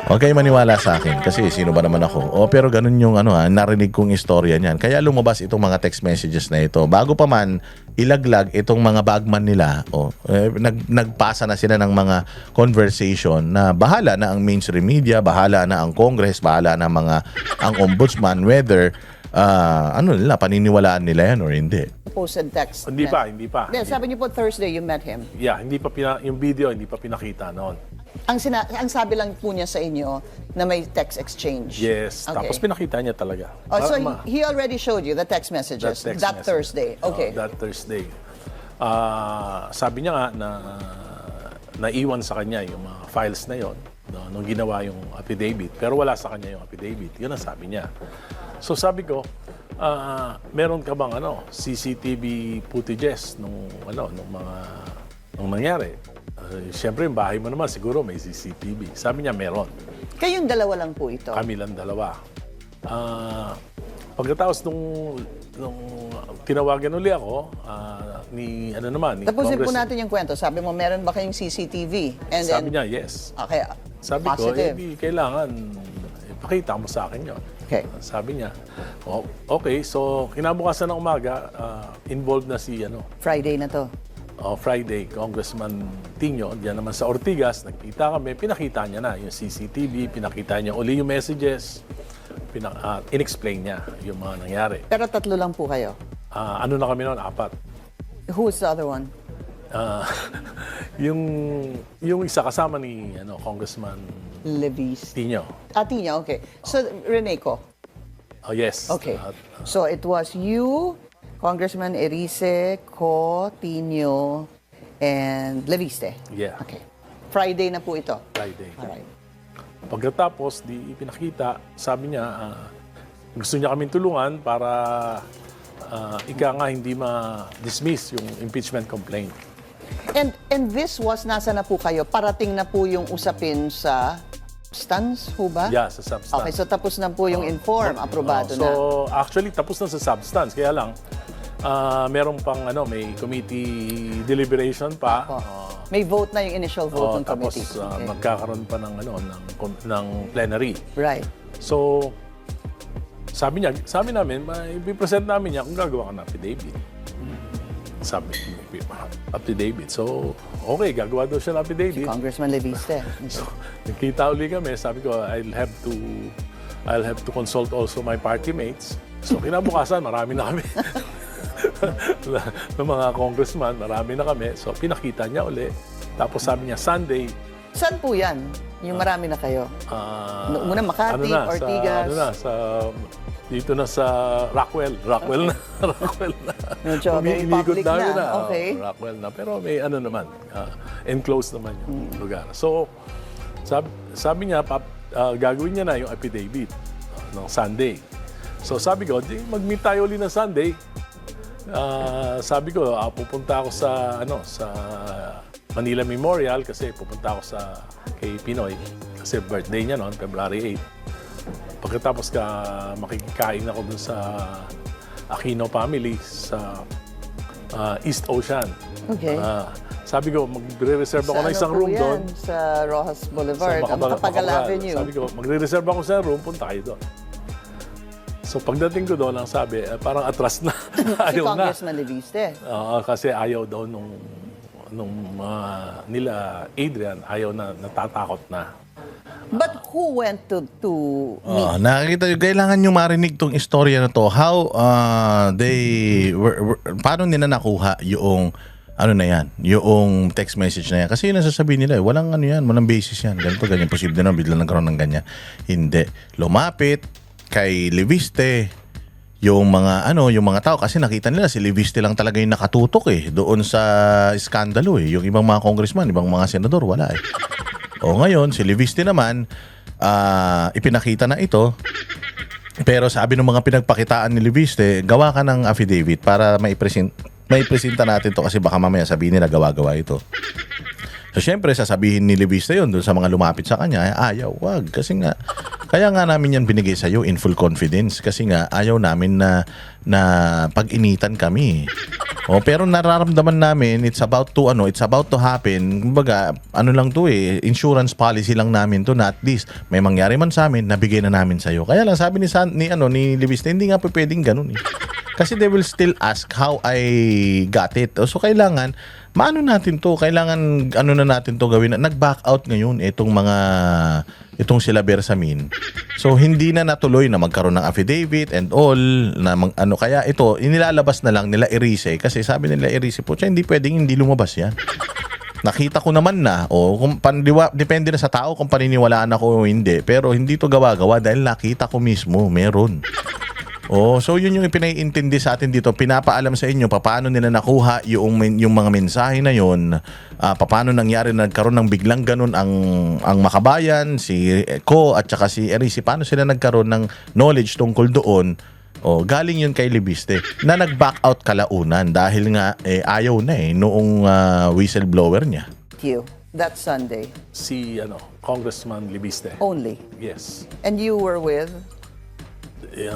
Okay, maniwala sa akin. Kasi sino ba naman ako? Pero ganun yung narinig kong istorya niyan. Kaya lumabas itong mga text messages na ito. Bago pa man ilaglag itong mga bagman nila, nagpasa na sila ng mga conversation na bahala na ang mainstream media, bahala na ang Congress, bahala na ang ombudsman, whether paniniwalaan nila yan or hindi. Posted text. Hindi pa. Sabi niyo po Thursday you met him. Yeah, yung video hindi pa pinakita noon. Ang sabi lang po niya sa inyo na may text exchange. Yes, Okay. tapos pinakita niya talaga. So he already showed you the text messages that Thursday. Okay. That Thursday. Sabi niya nga na naiwan sa kanya yung mga files na yon nung ginawa yung affidavit. Pero wala sa kanya yung affidavit. Yun ang sabi niya. So sabi ko, meron ka bang CCTV footages nung nangyari? Siyempre, yung bahay mo naman siguro may CCTV. Sabi niya, meron. Kayong dalawa lang po ito? Kami lang dalawa. Pagkatapos nung tinawagan uli ako, ni Tapusin po natin yung kwento. Sabi mo, meron ba kayong CCTV? Sabi niya, yes. Okay. Sabi positive. ko, kailangan ipakita mo sa akin yun. Okay. Sabi niya, okay, so kinabukasan ng umaga, involved na si Friday na to. Friday, Congressman Tinio, diyan naman sa Ortigas, nagkita kami, pinakita niya na yung CCTV, pinakita niya uli yung messages, in-explain niya yung mga nangyari. Pero 3 lang po kayo? Na kami noon, 4. Who's the other one? Ah, yung isa kasama ni Congressman Levis. Tino. Atinya, okay. So, Reneco. Oh, yes. Okay. At, So, it was you, Congressman Erice, Co, Tino, and Leviste. Yeah. Okay. Friday na po ito. Friday. Alright. Pagkatapos, di pinakita, sabi niya, gusto niya kaming tulungan para ika nga hindi ma-dismiss yung impeachment complaint. And this was, nasa na po kayo? Parating na po yung usapin sa substance, ho ba? Yeah, sa substance. Okay, so tapos na po yung inform, aprobado na. So, actually, tapos na sa substance. Kaya lang, meron pang may committee deliberation pa. May vote na yung initial vote ng tapos committee. Okay. magkakaroon pa ng plenary. Right. So, sabi namin, i-present namin niya kung gagawa ka ng affidavit. Sabi, affidavit. So, okay, gagawa daw siya ng affidavit. Congressman Leviste. So, nagkita uli kami. Sabi ko, I'll have to consult also my party mates. So, kinabukasan, marami na kami. ng mga congressman, marami na kami. So, pinakita niya uli. Tapos sabi niya, Sunday, Saan po yan? Yung marami na kayo? Muna Makati, Ortigas. Dito na sa Rockwell. Rockwell na. Medyo very Umiikot public namin na. Okay. Rockwell na. Pero may naman, enclosed naman yung lugar. So, sabi niya, gagawin niya na yung affidavit ng Sunday. So, sabi ko, mag-meet tayo ulit ng Sunday. Sabi ko, pupunta ako sa Manila Memorial kasi pupunta ako kay Pinoy kasi birthday niya noon, February 8. Pagkatapos makikikain ako dun sa Aquino family sa East Ocean. Okay. Sabi ko, magre-reserve ako ng isang room doon. Sa Rojas Boulevard, ang Macapagal Avenue. Sabi ko, magre-reserve ako sa room, punta kayo doon. So pagdating ko doon, ang sabi, parang atras na. Si Ayaw na. Congressman Leviste. Kasi ayaw daw nung nila Adrian, ayaw na, natatakot na. But who went to meet? Nakikita nyo, kailangan nyo marinig tong istorya na to. How paano nila nakuha yung yung text message na yan. Kasi yun ang sasabihin nila, walang walang basis yan. Ganito, ganyan, posible na, bigla nagkaroon ng ganyan. Hindi. Lumapit kay Leviste yung mga tao kasi nakita nila si Leviste lang talaga yung nakatutok doon sa iskandalo yung ibang mga congressman, ibang mga senador wala O ngayon si Leviste naman ipinakita na ito pero sabi ng mga pinagpakitaan ni Leviste, gawa ka ng affidavit para maipresenta natin to kasi baka mamaya sabihin nila gawa-gawa ito. So syempre sasabihin ni Leviste yun doon sa mga lumapit sa kanya, ayaw, wag kasi nga kaya nga namin yan binigay sa iyo in full confidence kasi nga ayaw namin na pag-initan kami. Pero nararamdaman namin it's about to happen. Kumbaga, lang to insurance policy lang namin to na at least may mangyari man sa amin, nabigay na namin sa iyo. Kaya lang sabi ni Leviste, hindi nga pwedeng ganun Kasi they will still ask how I got it. So kailangan maano natin to, kailangan na natin to gawin. Nag-back out ngayon itong sila Bersamin. So hindi na natuloy na magkaroon ng affidavit and all na kaya ito inilalabas na lang nila Erice kasi sabi nila Erice po, hindi pwedeng hindi lumabas yan. Nakita ko naman na kung depende na sa tao kung paniniwalaan ako o hindi, pero hindi to gawa-gawa dahil nakita ko mismo meron. So yun yung pinaiintindi sa atin dito. Pinapaalam sa inyo paano nila nakuha yung mga mensahe na yun. Paano nangyari na nagkaroon ng biglang ganun ang Makabayan, si Ko at saka si Erice. Paano sila nagkaroon ng knowledge tungkol doon. Galing yun kay Leviste na nag-back out kalaunan dahil nga ayaw na noong whistleblower niya. You. That Sunday. Si Congressman Leviste. Only. Yes. And you were with? 4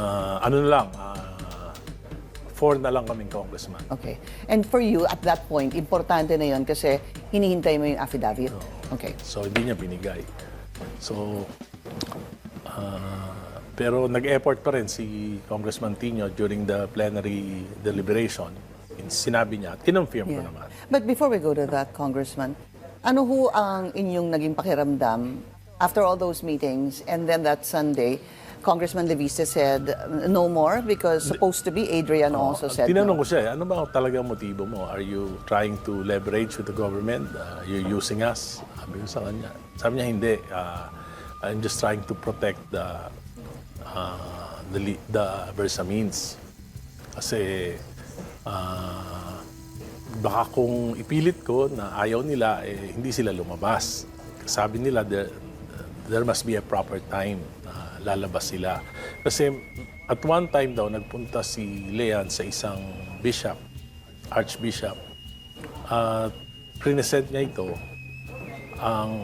na lang kaming congressman. Okay. And for you, at that point, importante na yun kasi hinihintay mo yung affidavit. Okay. So, hindi niya binigay. So, pero nag-effort pa rin si Congressman Tino during the plenary deliberation. Sinabi niya, kinonfirm ko naman. But before we go to that, Congressman, ano ang inyong naging pakiramdam after all those meetings and then that Sunday Congressman Leviste said no more because supposed to be Adrian also said Tinanong no. ko siya, ano ba talaga motibo mo? Are you trying to leverage with the government? You're using us? Sabi ko sa kanya. Sabi niya, hindi. I'm just trying to protect the Versamines. Kasi baka kung ipilit ko na ayaw nila, hindi sila lumabas. Sabi nila, there must be a proper time na lalabas sila. Kasi at one time daw, nagpunta si Leon sa isang bishop, archbishop. Present niya ito, ang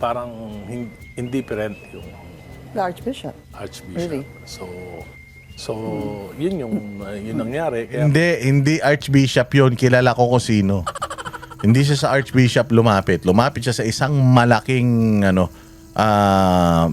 parang indifferent yung The Archbishop. archbishop. Really? So yun nangyari. Kaya Hindi Archbishop yun. Kilala ko kung sino. Hindi siya sa Archbishop lumapit. Lumapit siya sa isang malaking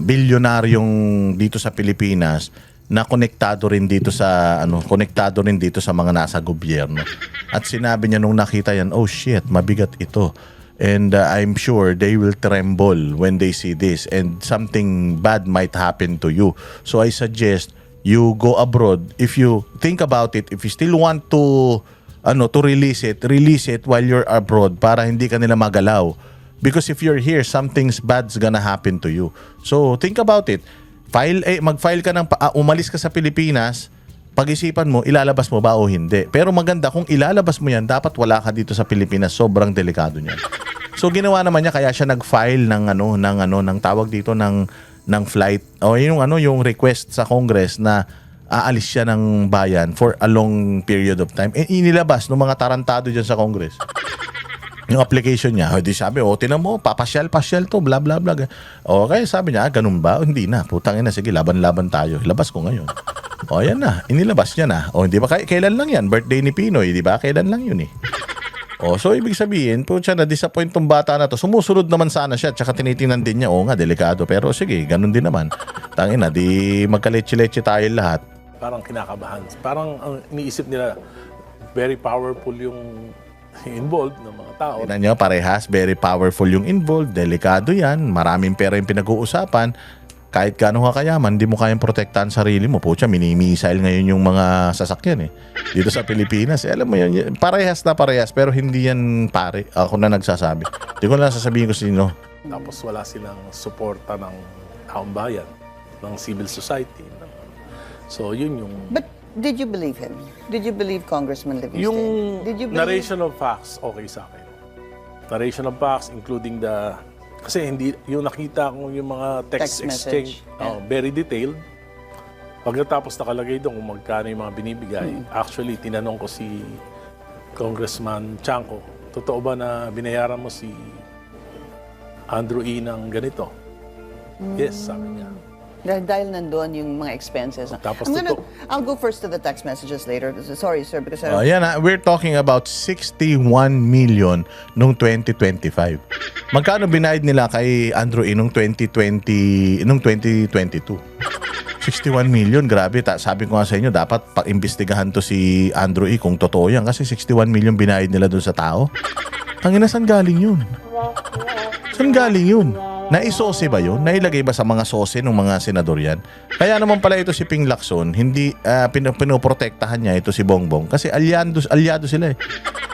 bilyonaryong dito sa Pilipinas na konektado rin dito sa mga nasa gobyerno. At sinabi niya nung nakita yan, oh shit, mabigat ito. And I'm sure they will tremble when they see this and something bad might happen to you. So I suggest you go abroad. If you think about it, if you still want to release it while you're abroad para hindi ka nila magalaw. Because if you're here, something's bad's gonna happen to you. So think about it. Mag-file ka umalis ka sa Pilipinas, pag-isipan mo, ilalabas mo ba o hindi. Pero maganda, kung ilalabas mo yan, dapat wala ka dito sa Pilipinas. Sobrang delikado niyan. So ginawa naman niya, kaya siya nag-file ng tawag dito ng flight o yung request sa Congress na aalis siya ng bayan for a long period of time. Inilabas ng mga tarantado dyan sa Congress. Yung application niya, di sabi, tinan mo, papasyal to, bla bla bla. Okay, sabi niya, ganun ba? Hindi na, putang ina, sige, laban-laban tayo. Ilabas ko ngayon. Yan na, inilabas niya na. Hindi ba, kailan lang yan? Birthday ni Pinoy, di ba? Kailan lang yun eh. So ibig sabihin, na-disappoint tong bata na to. Sumusunod naman sana siya, tsaka tinitingnan din niya, nga, delikado. Pero sige, ganun din naman. Tangina, di magka-leche-leche tayo lahat. parang kinakabahan. Parang ang iniisip nila, very powerful yung involved ng mga tao. Tignan nyo, parehas, very powerful yung involved, delikado yan, maraming pera yung pinag-uusapan. Kahit gaano ka kayaman, hindi mo kayang protektahan sarili mo. Pucha, mini-missile ngayon yung mga sasakyan eh. Dito sa Pilipinas, alam mo yun, parehas na parehas, pero hindi yan pare. Ako na nagsasabi. Hindi ko na sasabihin ko sino. Tapos wala silang suporta ng taong bayan, ng civil society. So yun yung... But did you believe him? Did you believe Congressman Leviste? Yung Did you believe... narration of facts, okay sa akin. Narration of facts, including the... Kasi hindi, yung nakita ko yung mga text exchange, Yeah. very detailed. Pagkatapos nakalagay doon kung magkano yung mga binibigay. Actually, tinanong ko si Congressman Chanco, totoo ba na binayaran mo si Andrew E. ng ganito? Yes, sabi niya. Dahil nandoon yung mga expenses. Tapos I'll go first to the text messages later. Sorry, sir, because Yan, we're talking about 61 million nung 2025. Magkano binayad nila kay Andrew E. nung 2022? 61 million, grabe. Sabi ko nga sa inyo, dapat pag-imbestigahan to si Andrew E. kung totoo yan. Kasi 61 million binayad nila dun sa tao. Tangina, saan galing yun? Saan galing yun? Naisose ba yun? Nailagay ba sa mga sose ng mga senador yan? Kaya naman pala ito si Ping Lacson, hindi pinoprotektahan niya ito si Bongbong kasi alyado sila eh.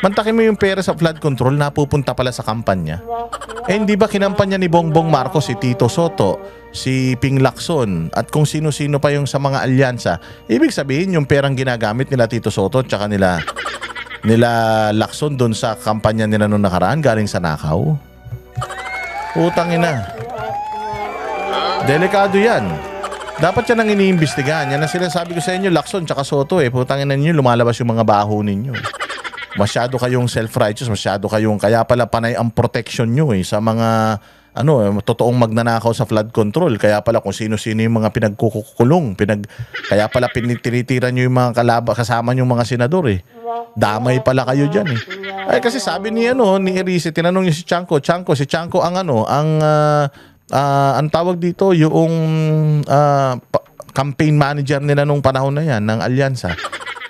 Mantakin mo yung pera sa flood control, napupunta pala sa kampanya. Hindi ba kinampanya ni Bongbong Marcos si Tito Soto, si Ping Lacson at kung sino-sino pa yung sa mga alyansa? Ibig sabihin yung perang ginagamit nila Tito Soto at saka nila Lacson doon sa kampanya nila noong nakaraan galing sa nakaw. Utang ina. Delikado yan. Dapat yan ang iniimbestigahan. Yan ang sinasabi ko sa inyo, Lacson tsaka Soto eh. Putang ina ninyo, lumalabas yung mga baho ninyo. Masyado kayong self-righteous, masyado kayong, kaya pala panay ang protection nyo eh sa mga, totoong magnanakaw sa flood control. Kaya pala kung sino-sino yung mga pinagkukulong. Kaya pala tinitiran nyo yung mga kasama yung mga senador eh. Damay pala kayo dyan eh. Ay kasi sabi ni Erice, tinanong niya si Chanco ang tawag dito yung campaign manager nila nung panahon na yan ng alyansa.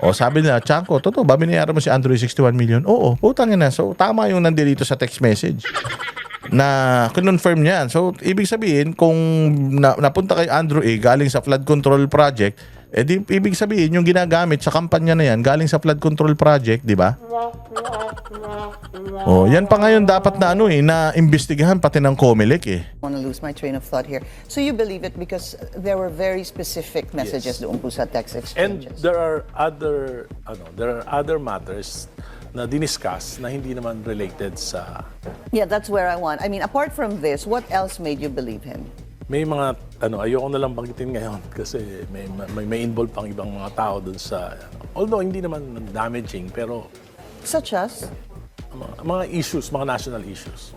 O sabi nila, Chanco, totoo ba binayaran mo si Andrew 61 million? Oo, utang ina. So tama yung nandito sa text message. na kinonfirm niyan. So, ibig sabihin, kung napunta kay Andrew A. galing sa flood control project, ibig sabihin, yung ginagamit sa kampanya na yan, galing sa flood control project, di ba? Oh, yan pa ngayon dapat na na imbestigahan pati ng COMELEC eh. I want to lose my train of thought here. So you believe it because there were very specific messages doon po sa text And exchanges. there are other matters na diniscuss na hindi naman related sa Yeah, that's where I want. I mean, apart from this, what else made you believe him? may mga ayoko na lang banggitin ngayon kasi may involved pang ibang mga tao dun sa although hindi naman damaging pero Such as? mga issues, mga national issues.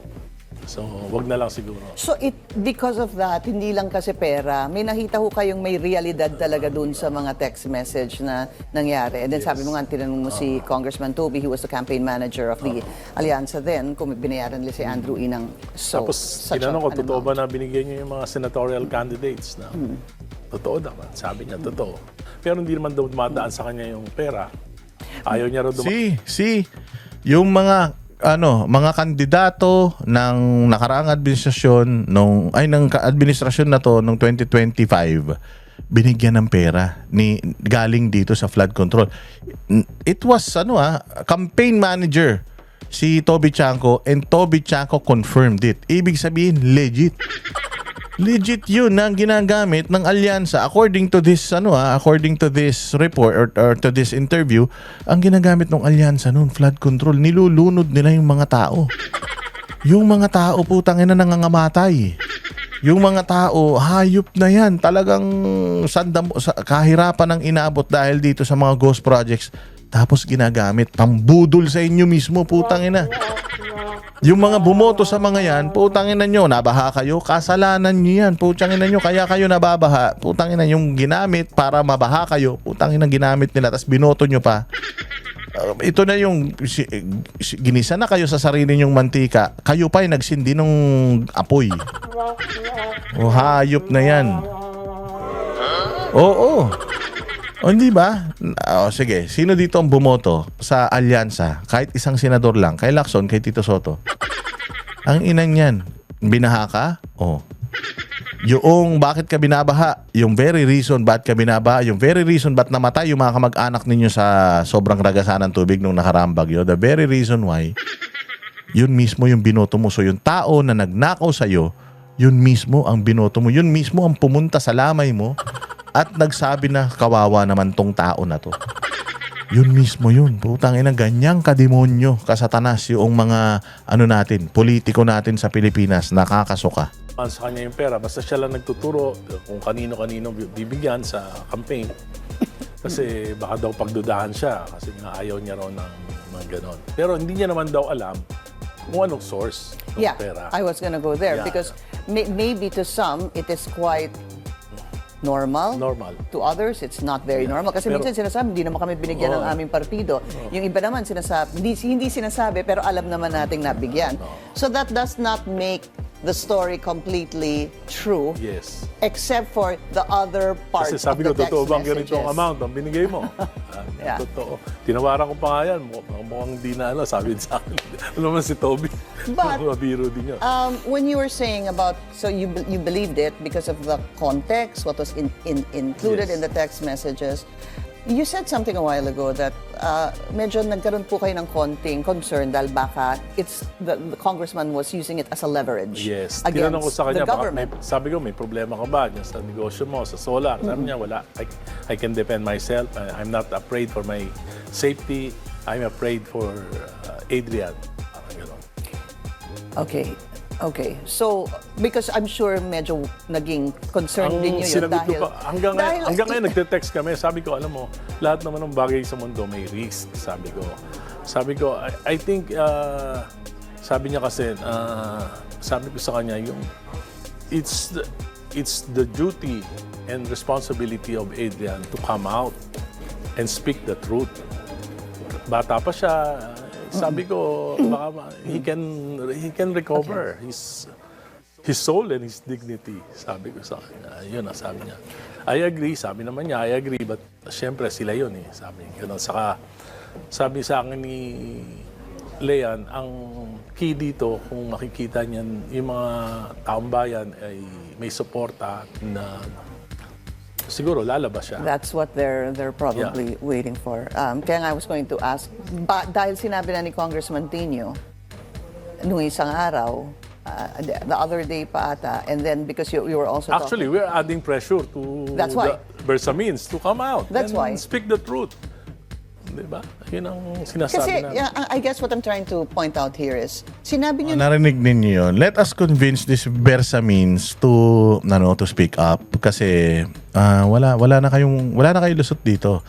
So, wag na lang siguro. So because of that, hindi lang kasi pera, may nakita ho kayong may realidad talaga dun sa mga text message na nangyari. And then sabi mo nga, tinanong mo si Congressman Toby, he was the campaign manager of the Alyansa then, kung binayaran nila si Andrew E. ng Tapos, tinanong ko, totoo ba na binigyan niyo yung mga senatorial candidates na totoo naman. Sabi niya, totoo. Pero hindi naman daw dumadaan sa kanya yung pera. Ayaw niya raw Yung mga kandidato ng nakaraang administrasyon ng administrasyon na to nung 2025 binigyan ng pera galing dito sa flood control. It was campaign manager si Toby Chanco and Toby Chanco confirmed it. Ibig sabihin legit. Legit yun na ang ginagamit ng alyansa according to this report or to this interview. Ang ginagamit ng alyansa noon flood control, nilulunod nila yung mga tao. Yung mga tao putang ina nangangamatay. Yung mga tao hayop na yan, talagang kahirapan ang inaabot dahil dito sa mga ghost projects. Tapos ginagamit pambudol sa inyo mismo, putang ina. Yung mga bumoto sa mga yan, putang ina nyo, nabaha kayo, kasalanan nyo yan, putang ina nyo, kaya kayo nababaha, putang ina yung ginamit para mabaha kayo, putang ina ginamit nila, tas binoto nyo pa. Ito na yung ginisa na kayo sa sarili nyong mantika, kayo pa yung nagsindi ng apoy. O hayop na yan. Oo. O hindi ba? Sige, sino dito ang bumoto sa alyansa? Kahit isang senador lang, kay Lacson, kay Tito Soto. Ang inang yan, binaha ka? Yung bakit ka binabaha, yung very reason bakit ka binabaha, yung very reason ba't namatay yung mga kamag-anak ninyo sa sobrang ragasan ng tubig nung nakaraang bagyo, the very reason why, yun mismo yung binoto mo. So yung tao na nagnakaw sa'yo, yun mismo ang binoto mo. Yun mismo ang pumunta sa lamay mo at nagsabi na kawawa naman tong tao na to. Yun mismo yun. Putang ina, ganyang kademonyo, kasatanas yung mga politiko natin sa Pilipinas, nakakasuka. Sa kanya yung pera, basta siya lang nagtuturo kung kanino-kanino bibigyan sa campaign. Kasi baka daw pagdudahan siya kasi nga ayaw niya raw ng mga ganon. Pero hindi niya naman daw alam kung anong source ng pera. I was gonna go there because maybe to some it is quite normal. To others, it's not very normal. Kasi minsan sinasabi, hindi naman kami binigyan ng aming partido. Yung iba naman sinasabi, hindi sinasabi, pero alam naman nating nabigyan. So that does not make the story completely true. Yes. Except for the other part Kasi sabi of ko, the text totoo bang messages. ganitong amount ang binigay mo? Yeah. Totoo. Tinawaran ko pa nga yan. Mukhang di na sabi sa akin. Ano naman si Toby? But, mabiro din yun. when you were saying about, so you believed it because of the context, what was included Yes. in the text messages. You said something a while ago that medyo nagkaroon po kayo ng konting concern dahil baka the congressman was using it as a leverage Yes. against Tinanong ko sa kanya, the government. sabi ko, may problema ka ba dyan sa negosyo mo, sa solar? Sabi niya, wala. I can defend myself. I'm not afraid for my safety. I'm afraid for Adrian. Parang gano'n. Okay. So, because I'm sure medyo naging concern din nyo yun sinagot dahil... ko pa, hanggang ngayon nagte-text kami. Sabi ko, alam mo, lahat naman ng bagay sa mundo may risk. Sabi ko, I think, sabi niya kasi, sabi ko sa kanya, it's the duty and responsibility of Adrian to come out and speak the truth. Bata pa siya. Sabi ko, baka he can recover his soul and his dignity. Sabi ko sa kanya. Yun ang sabi niya. I agree. Sabi naman niya, I agree. But syempre, sila yun eh. Sabi ganun. Saka, sabi sa akin Leon, ang key dito, kung makikita niyan, yung mga taong bayan ay may suporta na siguro lalabas siya. That's what they're probably waiting for. Kaya nga I was going to ask, dahil sinabi na ni Congressman Tino nung isang araw, the other day pa ata, and then because you were also Actually, we're adding pressure to That's why. the Bersamins to come out That's and why. speak the truth. Diba? Yun ang sinasabi Kasi namin. I guess what I'm trying to point out here is, sinabi niyo Narinig ninyo yun. Let us convince this Bersamins to speak up kasi wala na kayong lusot dito.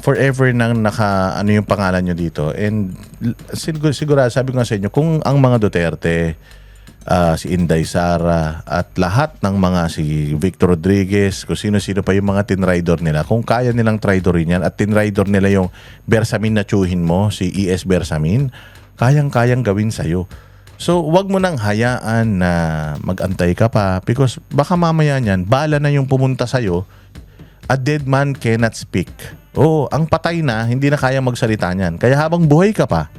Forever nang ano yung pangalan nyo dito. And siguro sabi ko nga sa inyo, kung ang mga Duterte, si Inday Sara at lahat ng mga si Victor Rodriguez, kung sino-sino pa yung mga tinrider nila, kung kaya nilang tridorin yan at tinrider nila yung Bersamin na tsuhin mo, si ES Bersamin, kayang-kayang gawin sa'yo. So, wag mo nang hayaan na mag-antay ka pa because baka mamaya niyan, bala na yung pumunta sa'yo. A dead man cannot speak. Oo, ang patay na, hindi na kaya magsalita niyan. Kaya habang buhay ka pa,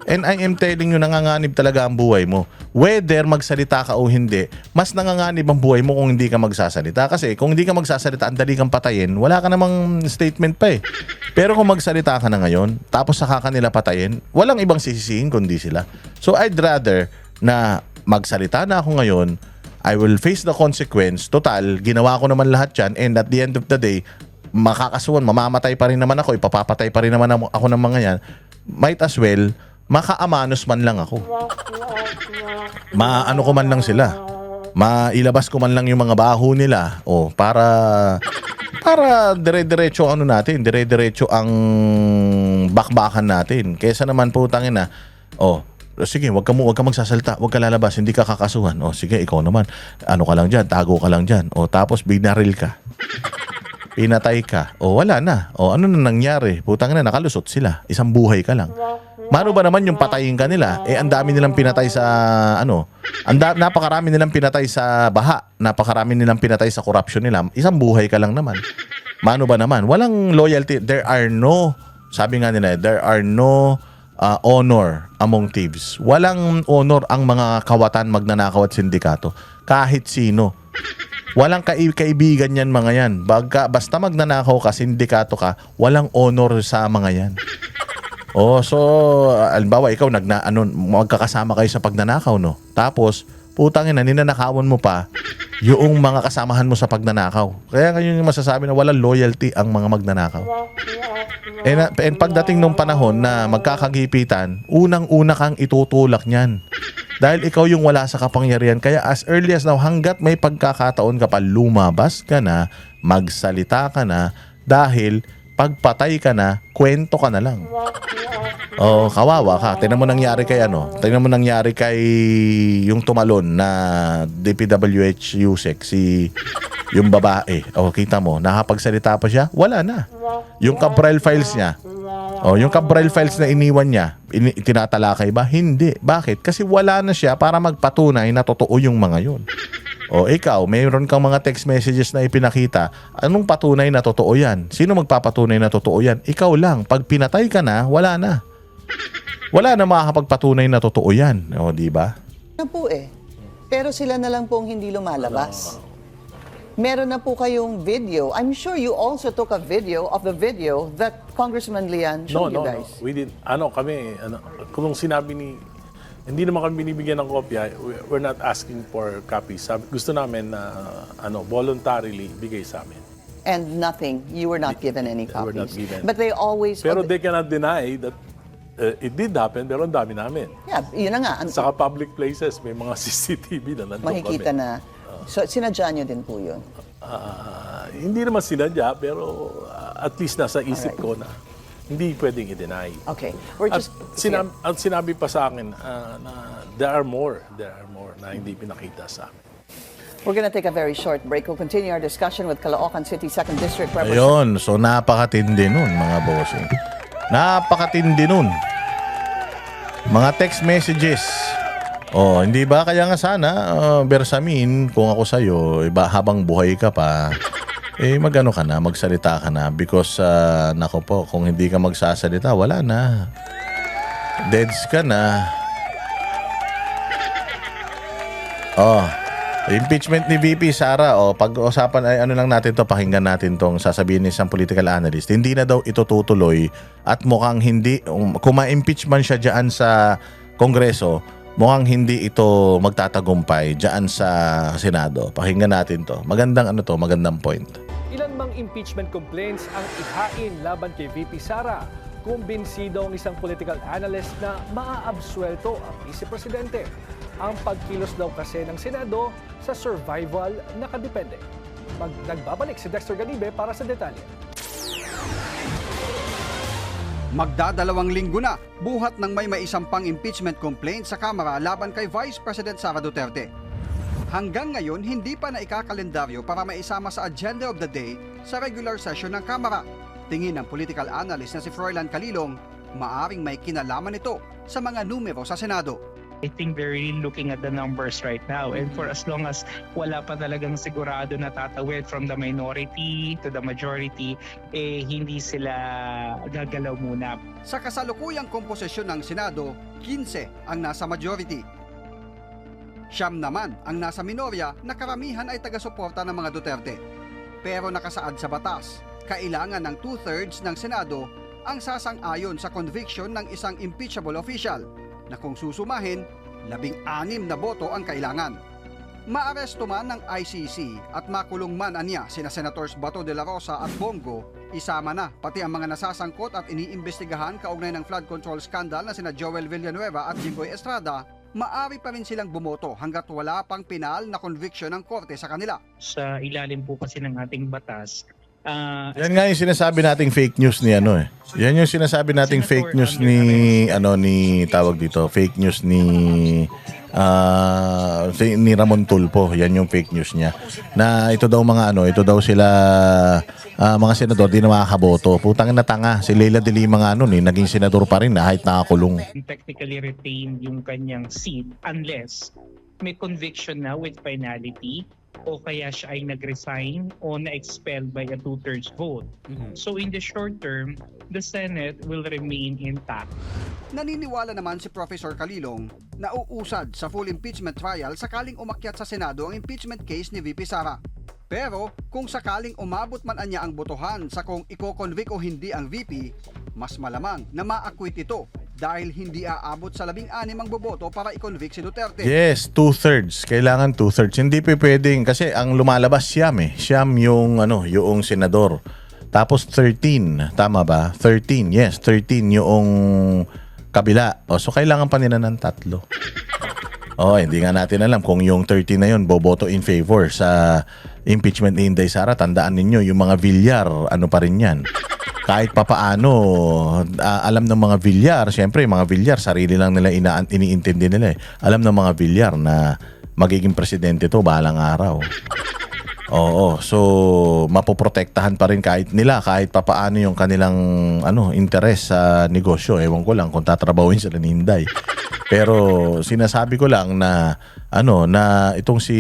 and I am telling you, nanganganib talaga ang buhay mo. Whether magsalita ka o hindi, mas nanganganib ang buhay mo kung hindi ka magsasalita. Kasi kung hindi ka magsasalita, ang dali kang patayin, wala ka namang statement pa eh. Pero kung magsalita ka na ngayon, tapos saka ka nila patayin, walang ibang sisisihin kundi sila. So I'd rather na magsalita na ako ngayon, I will face the consequence. Total, ginawa ko naman lahat yan, and at the end of the day, makakasuhan, mamamatay pa rin naman ako, ipapapatay pa rin naman ako ng mga yan. Might as well, makaamanos man lang ako. Maano ko man lang sila. Mailabas ko man lang yung mga baho nila. O, para dire-diretso natin, dire-diretso ang bakbakan natin. Kesa naman putangin na, sige, wag ka magsasalta, wag ka lalabas, hindi ka kakasuhan. Sige, ikaw naman. Ano ka lang diyan, tago ka lang diyan. Tapos binaril ka. Pinatay ka. Wala na. Ano na nangyari? Putang na, nakalusot sila. Isang buhay ka lang. Mano ba naman yung patayin ka nila? Ang dami nilang pinatay sa napakarami nilang pinatay sa baha. Napakarami nilang pinatay sa corruption nila. Isang buhay ka lang naman. Mano ba naman? Walang loyalty. Sabi nga nila, there are no honor among thieves. Walang honor ang mga kawatan, magnanakaw at sindikato. Kahit sino. Walang kaibigan yan mga yan. Basta magnanakaw ka, sindikato ka, walang honor sa mga yan. So, halimbawa, ikaw, magkakasama kayo sa pagnanakaw, no? Tapos, putangin na, ninanakawan mo pa yung mga kasamahan mo sa pagnanakaw. Kaya ngayon yung masasabi na walang loyalty ang mga magnanakaw. And pagdating nung panahon na magkakagipitan, unang-una kang itutulak niyan. Dahil ikaw yung wala sa kapangyarihan. Kaya as early as now, hanggat may pagkakataon ka pa, lumabas ka na, magsalita ka na, dahil pagpatay ka na, kwento ka na lang. Kawawa ka. Tingnan mo nangyari kay yung tumalon na DPWH Yusek, yung babae. Kita mo, nakapagsalita pa siya? Wala na. Yung Cabral files niya, yung Cabral files na iniwan niya, tinatalakay ba? Hindi. Bakit? Kasi wala na siya para magpatunay na totoo yung mga yun. Ikaw, mayroon kang mga text messages na ipinakita. Anong patunay na totoo yan? Sino magpapatunay na totoo yan? Ikaw lang. Pag pinatay ka na, wala na. Wala na makakapagpatunay na totoo yan. Di ba? na po Pero sila na lang pong hindi lumalabas. Meron na po kayong video. I'm sure you also took a video of the video that Congressman Lian showed you guys. No. We did, kung sinabi hindi naman kami binibigyan ng kopya, we're not asking for copies. Gusto namin na voluntarily bigay sa amin. And nothing, you were not given any copies. Were not given. But they always... Pero they cannot deny that it did happen, pero ang dami namin. Yeah, yun na nga. Saka public places, may mga CCTV na nandun Makikita kami. na. So, sinadya nyo din po yun? Hindi naman sinadya, pero at least nasa isip ko na hindi pwedeng i-deny. Okay. We're At just... sinabi pa sa akin na there are more na hindi pinakita sa amin. We're gonna take a very short break. We'll continue our discussion with Caloocan City 2nd District Representative. Ayun, so napakatindi nun mga bossing. Napakatindi nun. Mga text messages. Hindi ba? Kaya nga sana, Bersamin, kung ako sa'yo, habang buhay ka pa, magano ka na, magsalita ka na. Because, nako po, kung hindi ka magsasalita, wala na. Deads ka na. Oh, impeachment ni VP Sara. Oh, pag-usapan ay ano lang natin to, pakinggan natin tong sasabihin ni isang political analyst. Hindi na daw ito tutuloy at mukhang hindi, kung ma-impeach man siya diyan sa Kongreso, mukhang hindi ito magtatagumpay diyan sa Senado. Pakinggan natin to. Magandang magandang point. Ilan mang impeachment complaints ang ihain laban kay VP Sara? Kumbinsido ang isang political analyst na maaabsuelto ang vice-presidente. Ang pagkilos daw kasi ng Senado sa survival nakadepende. Nagbabalik si Dexter Ganibe para sa detalye. Magdadalawang linggo na, buhat ng may maisampang impeachment complaint sa Kamara laban kay Vice President Sara Duterte. Hanggang ngayon, hindi pa naikakalendaryo para maisama sa agenda of the day sa regular session ng Kamara. Tingin ng political analyst na si Froilan Calilong, maaring may kinalaman ito sa mga numero sa Senado. I think they're really looking at the numbers right now. And for as long as wala pa talagang sigurado na tatawid from the minority to the majority, hindi sila gagalaw muna. Sa kasalukuyang komposisyon ng Senado, 15 ang nasa majority. Siyam naman ang nasa minorya na karamihan ay taga-suporta ng mga Duterte. Pero nakasaad sa batas, kailangan ng 2/3 ng Senado ang sasang-ayon sa conviction ng isang impeachable official na kung susumahin, 16 na boto ang kailangan. Maaresto man ng ICC at makulong man anya sina Senators Bato de la Rosa at Bongo, isama na pati ang mga nasasangkot at iniimbestigahan kaugnay ng flood control scandal na sina Joel Villanueva at Jimboy Estrada, maari pa rin silang bumoto hanggat wala pang pinal na conviction ng korte sa kanila. Sa ilalim po kasi ng ating batas, Yan nga yung sinasabi nating fake news ni Yan yung sinasabi nating fake news ni tawag dito, fake news ni Ramon Tulfo. Yan yung fake news niya. Na ito daw ito daw sila mga senador di na makakaboto. Putang na tanga. Si Leila de Lima naging senador pa rin kahit nakakulong. technically retain yung kanyang seat unless may conviction na with finality o kaya siya ay nag-resign o na-expelled by a 2/3 vote. So in the short term, the Senate will remain intact. Naniniwala naman si Professor Calilong na uusad sa full impeachment trial sakaling umakyat sa Senado ang impeachment case ni VP Sara. Pero kung sakaling umabot man anya ang botohan sa kung iko-convict o hindi ang VP, mas malamang na ma-acquit ito dahil hindi aabot sa 16 ang boboto para i-convict si Duterte. Yes, 2/3. Kailangan 2/3. Hindi pwedeng kasi ang lumalabas Siyam Siyam yung yung senador. Tapos 13, tama ba? 13. Yes, 13 yung kabila. So kailangan pa nila ng 3. Hindi nga natin alam kung yung 13 na yun boboto in favor sa impeachment ni Inday Sara. Tandaan ninyo, yung mga Villar, pa rin yan. Kahit papaano, alam ng mga Villar, siyempre, mga Villar, sarili lang nila iniintindi nila. Alam ng mga Villar na magiging presidente to balang araw. Oo, so mapoprotektahan pa rin kahit papaano yung kanilang interes sa negosyo. Ewan ko lang kung tatrabawin sila ni Inday. Pero sinasabi ko lang na na itong si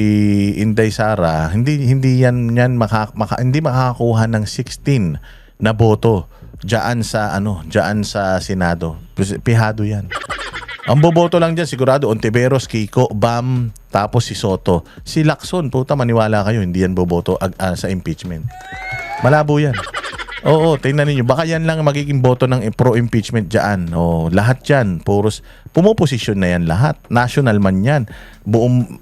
Inday Sara, hindi hindi makakakuha ng 16 na boto diyan sa Senado. Pihado 'yan. Ang boboto lang diyan sigurado Ontiveros, Kiko, Bam, tapos si Soto. Si Lacson, puta maniwala kayo, hindi yan boboto sa impeachment. Malabo yan. Oo, tingnan niyo, baka yan lang magiging boto ng pro-impeachment diyan. Lahat yan, pumoposisyon na yan lahat. National man yan.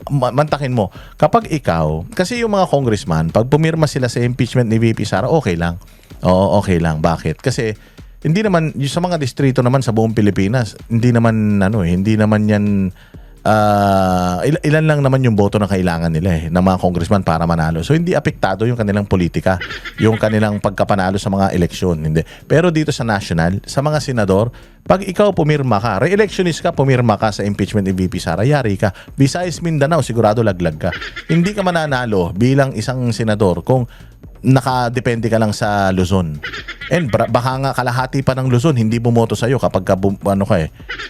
Mantakin mo. Kapag ikaw, kasi yung mga congressman, pag pumirma sila sa impeachment ni VP Sara, okay lang. Oo, okay lang. Bakit? Kasi hindi naman yung sa mga distrito naman sa buong Pilipinas, hindi naman yan ilan lang naman yung boto na kailangan nila ng mga congressman para manalo. So hindi apektado yung kanilang politika, yung kanilang pagkapanalo sa mga eleksyon, hindi. Pero dito sa national, sa mga senador, pag ikaw pumirma ka, re-electionist ka, pumirma ka sa impeachment ni VP Sara, yari ka. Visayas, Mindanao, sigurado laglag ka. Hindi ka mananalo bilang isang senador kung nakadepende ka lang sa Luzon. And baka nga kalahati pa ng Luzon hindi bumoto sa iyo kapag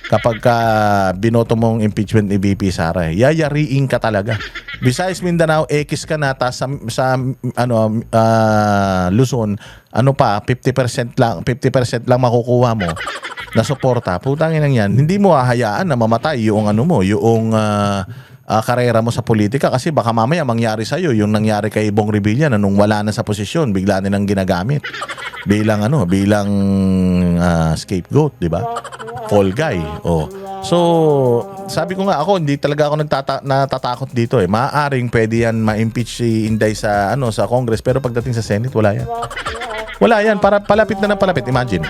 kapag binoto mong impeachment ni VP Sara. Yayariin ka talaga. Besides Mindanao, X ka na sa Luzon, 50% lang makukuha mo. na suporta, putangin lang yan, hindi mo hahayaan na mamatay yung ano mo, yung karera mo sa politika kasi baka mamaya mangyari sa'yo yung nangyari kay Bong Revilla na nung wala na sa posisyon, bigla nilang ginagamit bilang scapegoat, di ba? Fall guy. Oh. So, sabi ko nga ako, hindi talaga ako natatakot dito eh. Maaaring pwede yan ma-impeach si Inday sa Congress, pero pagdating sa Senate, wala yan. Wala yan, para palapit na ng palapit. Imagine.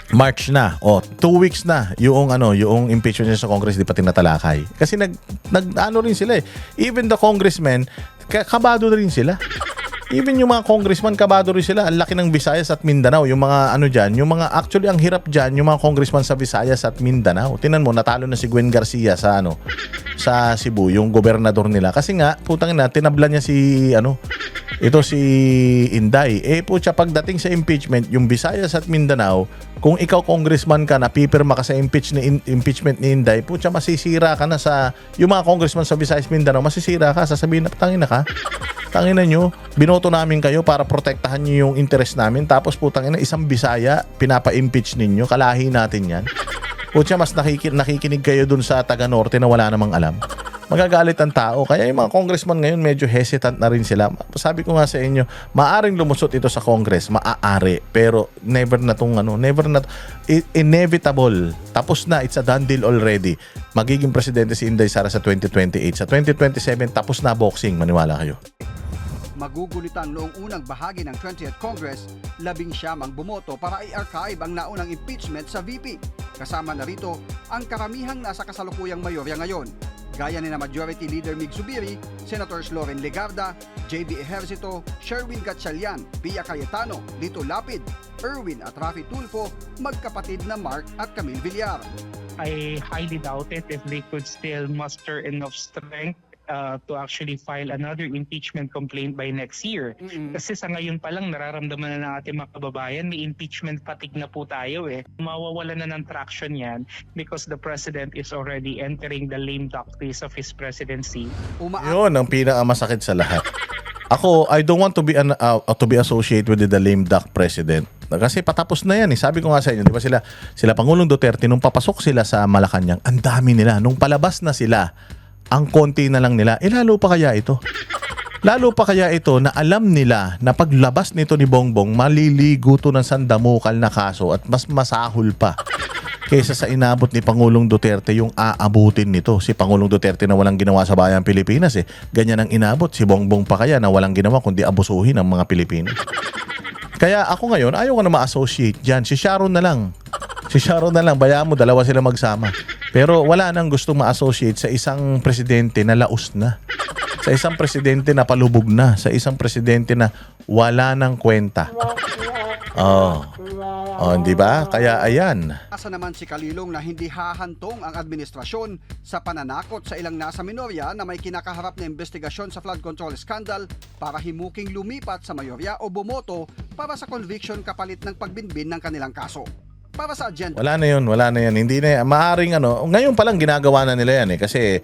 March na. 2 weeks na yung impeachment niya sa Congress di pa tinatalakay. Kasi nag-ano rin sila eh. Even the congressmen, kabado rin sila. Even yung mga congressman, kabado rin sila. Ang laki ng Visayas at Mindanao. Yung mga actually ang hirap dyan, yung mga congressman sa Visayas at Mindanao. Tinan mo, natalo na si Gwen Garcia sa Cebu, yung gobernador nila. Kasi nga, putang ina, tinabla niya si Inday. Putya, pagdating sa impeachment, yung Visayas at Mindanao, kung ikaw congressman ka na pipirma ka sa impeachment ni Inday, putya, masisira ka na sa yung mga congressman sa Visayas Mindanao, masisira ka, sasabihin na tangina ka. Tangina nyo, binoto namin kayo para protektahan nyo yung interest namin, tapos putang ina, isang Bisaya pinapa-impeach ninyo, kalahi natin yan. Putya, mas nakikinig kayo dun sa taga-norte na wala namang alam. Magagalit ang tao. Kaya yung mga congressman ngayon medyo hesitant na rin sila. Sabi ko nga sa inyo, maaring lumusot ito sa Congress, maaari, pero inevitable. Tapos na, it's a done deal already. Magiging presidente si Inday Sara sa 2028. Sa 2027, tapos na boxing, maniwala kayo. Magugulitang noong unang bahagi ng 20th Congress, 19 ang bumoto para i-archive ang naunang impeachment sa VP. Kasama na rito ang karamihang nasa kasalukuyang mayorya ngayon, gaya ni na Majority Leader Mig Zubiri, Senators Loren Legarda, JB Ejercito, Sherwin Gatchalian, Pia Cayetano, Lito Lapid, Erwin at Rafi Tulfo, magkapatid na Mark at Camille Villar. I highly doubt it if they could still muster enough strength to actually file another impeachment complaint by next year. Kasi sa ngayon pa lang nararamdaman na ng ating mga kababayan, may impeachment fatigue na po tayo eh. Mawawala na ng traction yan because the president is already entering the lame duck phase of his presidency. Yun ang pinakamasakit sa lahat. Ako, I don't want to be associated with the lame duck president. Kasi patapos na yan eh. Sabi ko nga sa inyo, di ba sila Pangulong Duterte, nung papasok sila sa Malacanang, ang dami nila. Nung palabas na sila, ang konti na lang nila. Lalo pa kaya ito? Lalo pa kaya ito na alam nila na paglabas nito ni Bongbong, maliligo to ng sandamukal na kaso at mas masahol pa kaysa sa inabot ni Pangulong Duterte yung aabutin nito. Si Pangulong Duterte na walang ginawa sa bayang Pilipinas eh. Ganyan ang inabot. Si Bongbong pa kaya na walang ginawa kundi abusuhin ang mga Pilipino. Kaya ako ngayon, ayaw ko na ma-associate dyan. Si Sharon na lang. Bayaan mo, dalawa sila magsama. Pero wala nang gustong ma-associate sa isang presidente na laos na. Sa isang presidente na palubog na. Sa isang presidente na wala nang kwenta. Di ba? Kaya ayan. Asa naman si Kalilong na hindi hahantong ang administrasyon sa pananakot sa ilang nasa minorya na may kinakaharap na investigasyon sa flood control scandal para himuking lumipat sa mayorya o bumoto para sa conviction kapalit ng pagbinbin ng kanilang kaso. Para sa agenda. Wala na yan. Hindi na yan. Maaring ngayon pa lang ginagawa na nila yan eh. Kasi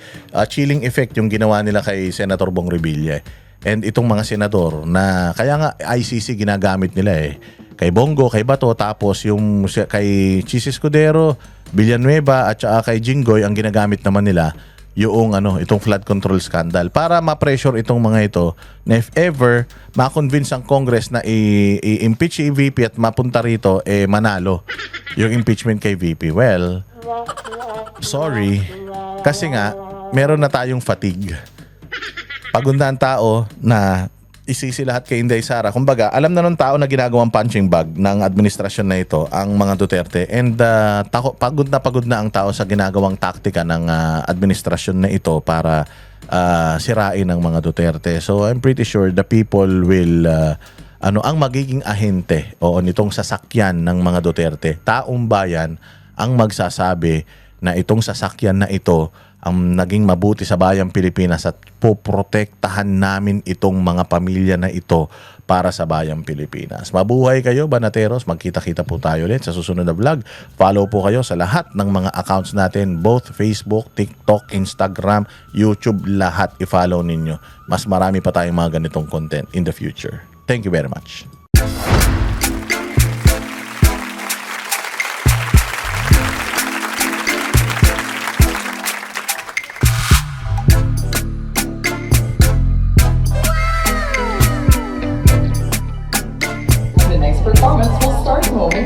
chilling effect yung ginawa nila kay Senator Bong Revilla. And itong mga senador na, kaya nga ICC ginagamit nila eh. Kay Bongo, kay Bato, tapos yung kay Chis Escudero, Villanueva at saka kay Jinggoy, ang ginagamit naman nila yung itong flood control scandal para ma-pressure itong mga ito na if ever ma-convince ang Congress na i-impeach si VP at mapunta rito manalo yung impeachment kay VP. Well, sorry, kasi nga meron na tayong fatigue. Pagod na ang tao na isisi lahat kay Inday Sara. Kumbaga, alam na nung tao na ginagawang punching bag ng administrasyon na ito, ang mga Duterte. And pagod na ang tao sa ginagawang taktika ng administrasyon na ito para sirain ang mga Duterte. So, I'm pretty sure the people will, ang magiging ahente nitong sasakyan ng mga Duterte, taong bayan ang magsasabi na itong sasakyan na ito ang naging mabuti sa bayang Pilipinas at poprotektahan namin itong mga pamilya na ito para sa bayang Pilipinas. Mabuhay kayo, Banateros. Magkita-kita po tayo ulit sa susunod na vlog. Follow po kayo sa lahat ng mga accounts natin, both Facebook, TikTok, Instagram, YouTube, lahat i-follow ninyo. Mas marami pa tayong mga ganitong content in the future. Thank you very much. moment